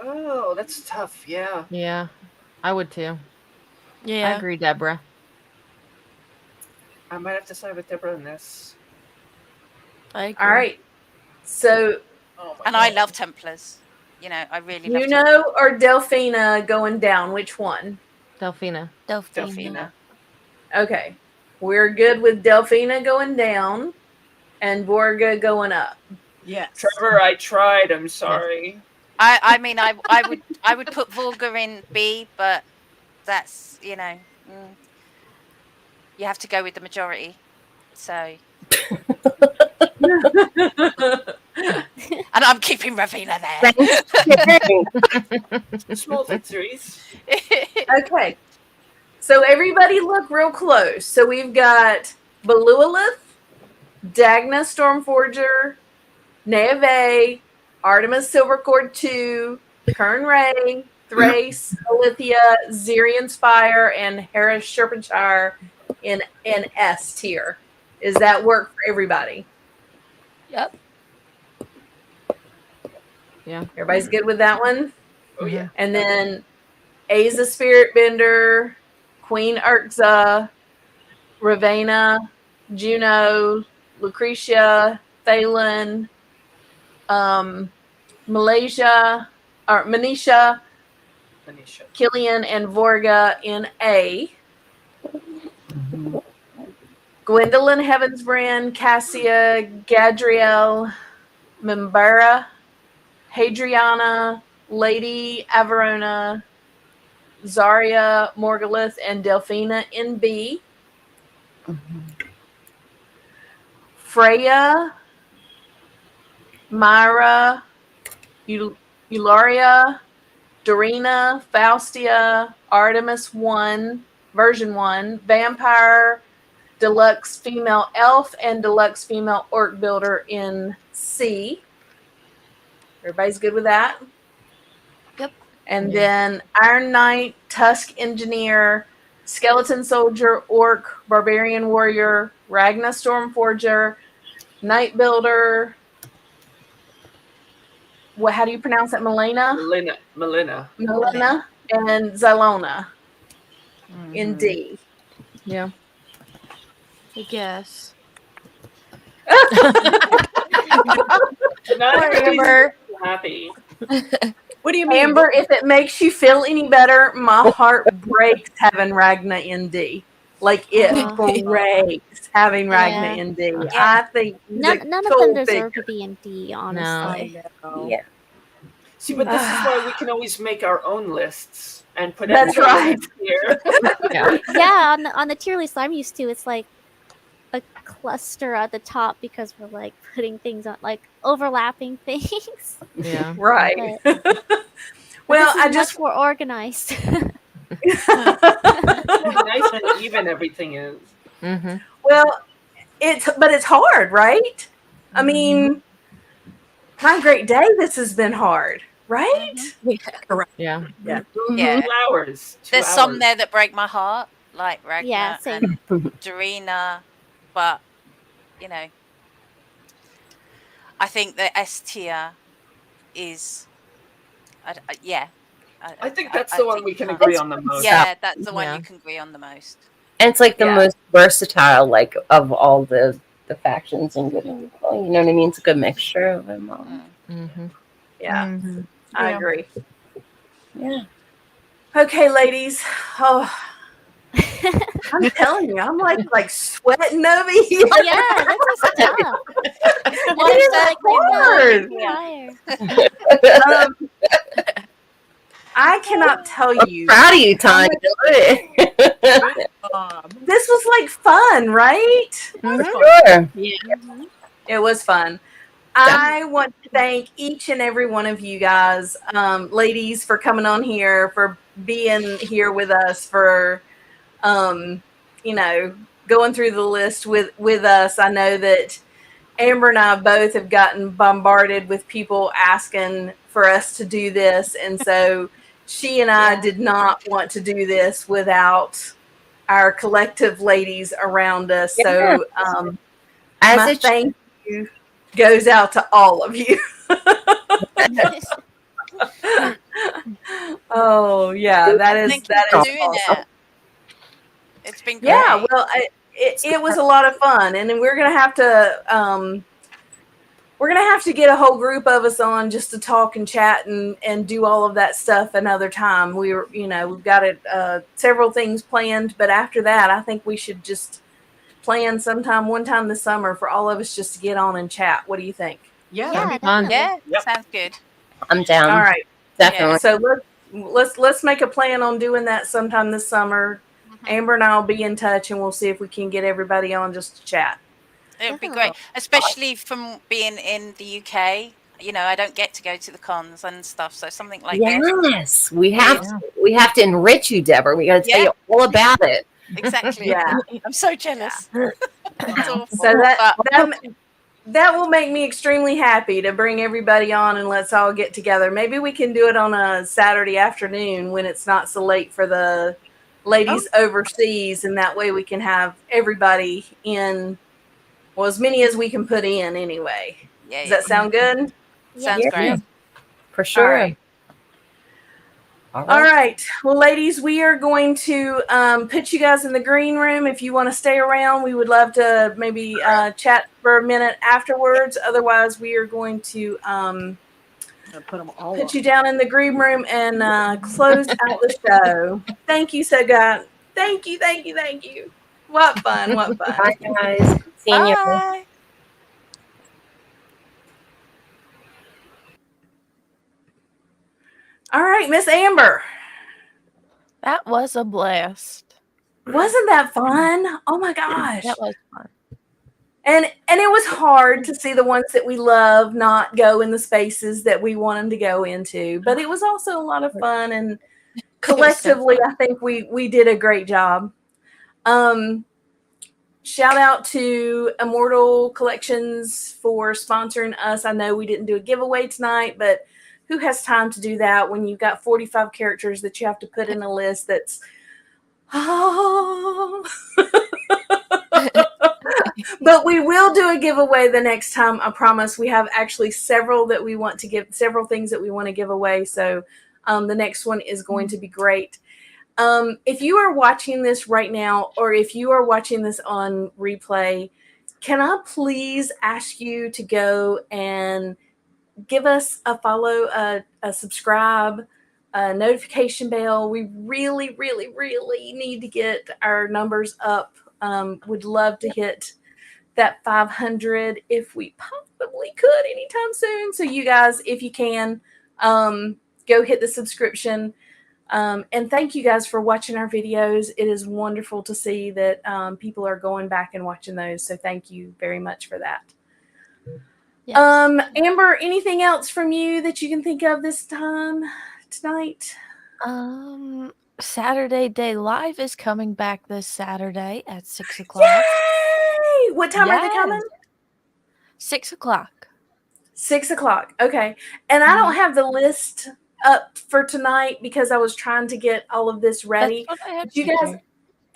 Oh, that's tough. Yeah. yeah, I would too. I Yeah. agree, Deborah. I might have to side with Deborah on this. I agree. All right. So Oh my And God. I love Templars. You know, I really love Juno Templars. or Delphina going down? Which one? Delphina. Delphina. Okay. We're good with Delphina going down and Vorga going up. Yes. Trevor, I tried. I'm sorry. I mean, I would put Volga in B, but that's, you know, you have to go with the majority. So, and I'm keeping Ravina there. Thanks. Small victories. Okay. So everybody look real close. So we've got Belualith, Dagna Stormforger, Neve, Artemis Silvercord 2, Kern Ray, Thrace, Alithia, Zirian Spire, and Harris Sherpenshire in S tier. Does that work for everybody? Yep. Yeah. Everybody's good with that one? Oh yeah. And then Aza Spirit Bender, Queen Urza, Ravenna, Juno, Lucretia, Thalen, Malaysia, or Manisha, Anisha. Killian, and Vorga in A. Gwendolyn Heavensbrand, Cassia, Gadriel, Mimbara, Hadriana, Lady Averona, Zarya, Morgalith, and Delphina in B. Freya, Myra, Eularia, Dorina, Faustia, Artemis 1, version 1, Vampire, Deluxe Female Elf, and Deluxe Female Orc Builder in C. Everybody's good with that? Yep. And then Iron Knight, Tusk Engineer, Skeleton Soldier, Orc, Barbarian Warrior, Ragna Stormforger, Night Builder. How do you pronounce that? Melina, Melina. and Zylona in D. Yeah. I guess. Not everybody's Amber. happy. What do you mean? Amber, if it makes you feel any better, my heart breaks having Ragna in D. Like it breaks having Ragna in D. Yeah. I think None of them deserve to be in D, honestly. I know. Yeah. See, but this is why we can always make our own lists and put That's everybody right. here. Yeah. Yeah, on the tier list I'm used to, it's like a cluster at the top because we're like putting things on, like overlapping things. Yeah. Right. But Well, this is I just much more organized. Nice and even everything is. Mm-hmm. well, it's hard, right? I mean, my great day, this has been hard, right? Yeah. Yeah. 2 hours. There's some there that break my heart, like Ragnar Yeah, same. and Dorina, but you know, I think the S tier is, I think that's the one we can agree on the most. Yeah, that's the one Yeah. you can agree on the most. And it's like the Yeah. most versatile, like of all the factions and good people. You know what I mean? It's a good mixture of them all. Mm. Mm-hmm. Yeah. Mhm. I Yeah. agree. Yeah. Okay, ladies. Oh, I'm telling you, I'm like sweating over here. Yeah, this is tough. It is Like there's no hard. wire. Um, I cannot tell I'm you. proud of you, how Tanya. much- Good job. This was like fun, right? For sure. It was fun. I want to thank each and every one of you guys, ladies, for coming on here, for being here with us, for going through the list with us. I know that Amber and I both have gotten bombarded with people asking for us to do this, and so she and I did not want to do this without our collective ladies around us. So As my it should. thank you goes out to all of you. Oh yeah, that is Thank you for awesome. doing it. It's been great. Yeah, well, it was a lot of fun, and then we're gonna have to get a whole group of us on just to talk and chat and do all of that stuff another time. We've got several things planned, but after that, I think we should just plan one time this summer for all of us just to get on and chat. What do you think? Yeah. Yeah, that'd be fun. definitely. Yeah, sounds good. I'm down. All right. Definitely. So let's make a plan on doing that sometime this summer. Amber and I'll be in touch, and we'll see if we can get everybody on just to chat. It would be Definitely. great, especially from being in the UK. I don't get to go to the cons and stuff, so something like this. Yes, we have to enrich you, Deborah. We got to tell you all about it. Exactly. Yeah. I'm so jealous. It's awful. So But that will make me extremely happy to bring everybody on and let's all get together. Maybe we can do it on a Saturday afternoon when it's not so late for the ladies overseas, and that way we can have everybody in, well, as many as we can put in anyway. yeah, Does that sound good? sounds Yeah. great. For sure. right. All right. Well, ladies, we are going to put you guys in the green room. If you want to stay around, we would love to maybe chat for a minute afterwards. Otherwise, we are going to Put them all put you down in the green room and close out the show. Thank you so much. Thank you. What fun. Bye, guys. Seeing you. Bye. All right, Miss Amber. That was a blast. Wasn't that fun? Oh my gosh. That was fun. And it was hard to see the ones that we love not go in the spaces that we want them to go into. But it was also a lot of fun, and collectively, I think we did a great job. Shout out to Immortal Collections for sponsoring us. I know we didn't do a giveaway tonight, but who has time to do that when you've got 45 characters that you have to put in a list that's But we will do a giveaway the next time. I promise. We have actually several things that we want to give away. So the next one is going to be great. If you are watching this right now, or if you are watching this on replay, can I please ask you to go and give us a follow, a subscribe, a notification bell? We really, really, really need to get our numbers up. Would love to hit that 500 if we possibly could anytime soon. So you guys, if you can, go hit the subscription. And thank you guys for watching our videos. It is wonderful to see that people are going back and watching those. So thank you very much for that. Yes. Amber, anything else from you that you can think of tonight? Saturday Day Live is coming back this Saturday at 6 o'clock. Yay! What time are they coming? 6 o'clock. 6 o'clock. Okay. And I don't have the list up for tonight because I was trying to get all of this ready. That's what I have But you to guys, do.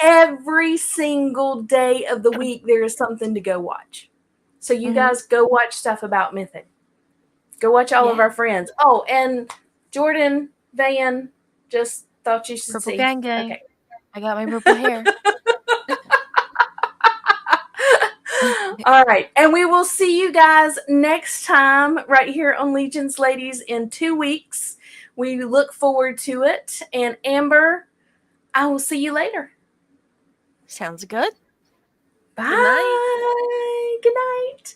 every single day of the week, there is something to go watch. So you guys go watch stuff about Mythic. Go watch all of our friends. Oh, and Jordan Van just thought you should Purple see. Gang. Okay. I got my purple hair. All right. And we will see you guys next time right here on Legion's Ladies in 2 weeks. We look forward to it. And Amber, I will see you later. Sounds good. Bye. Good night. Good night.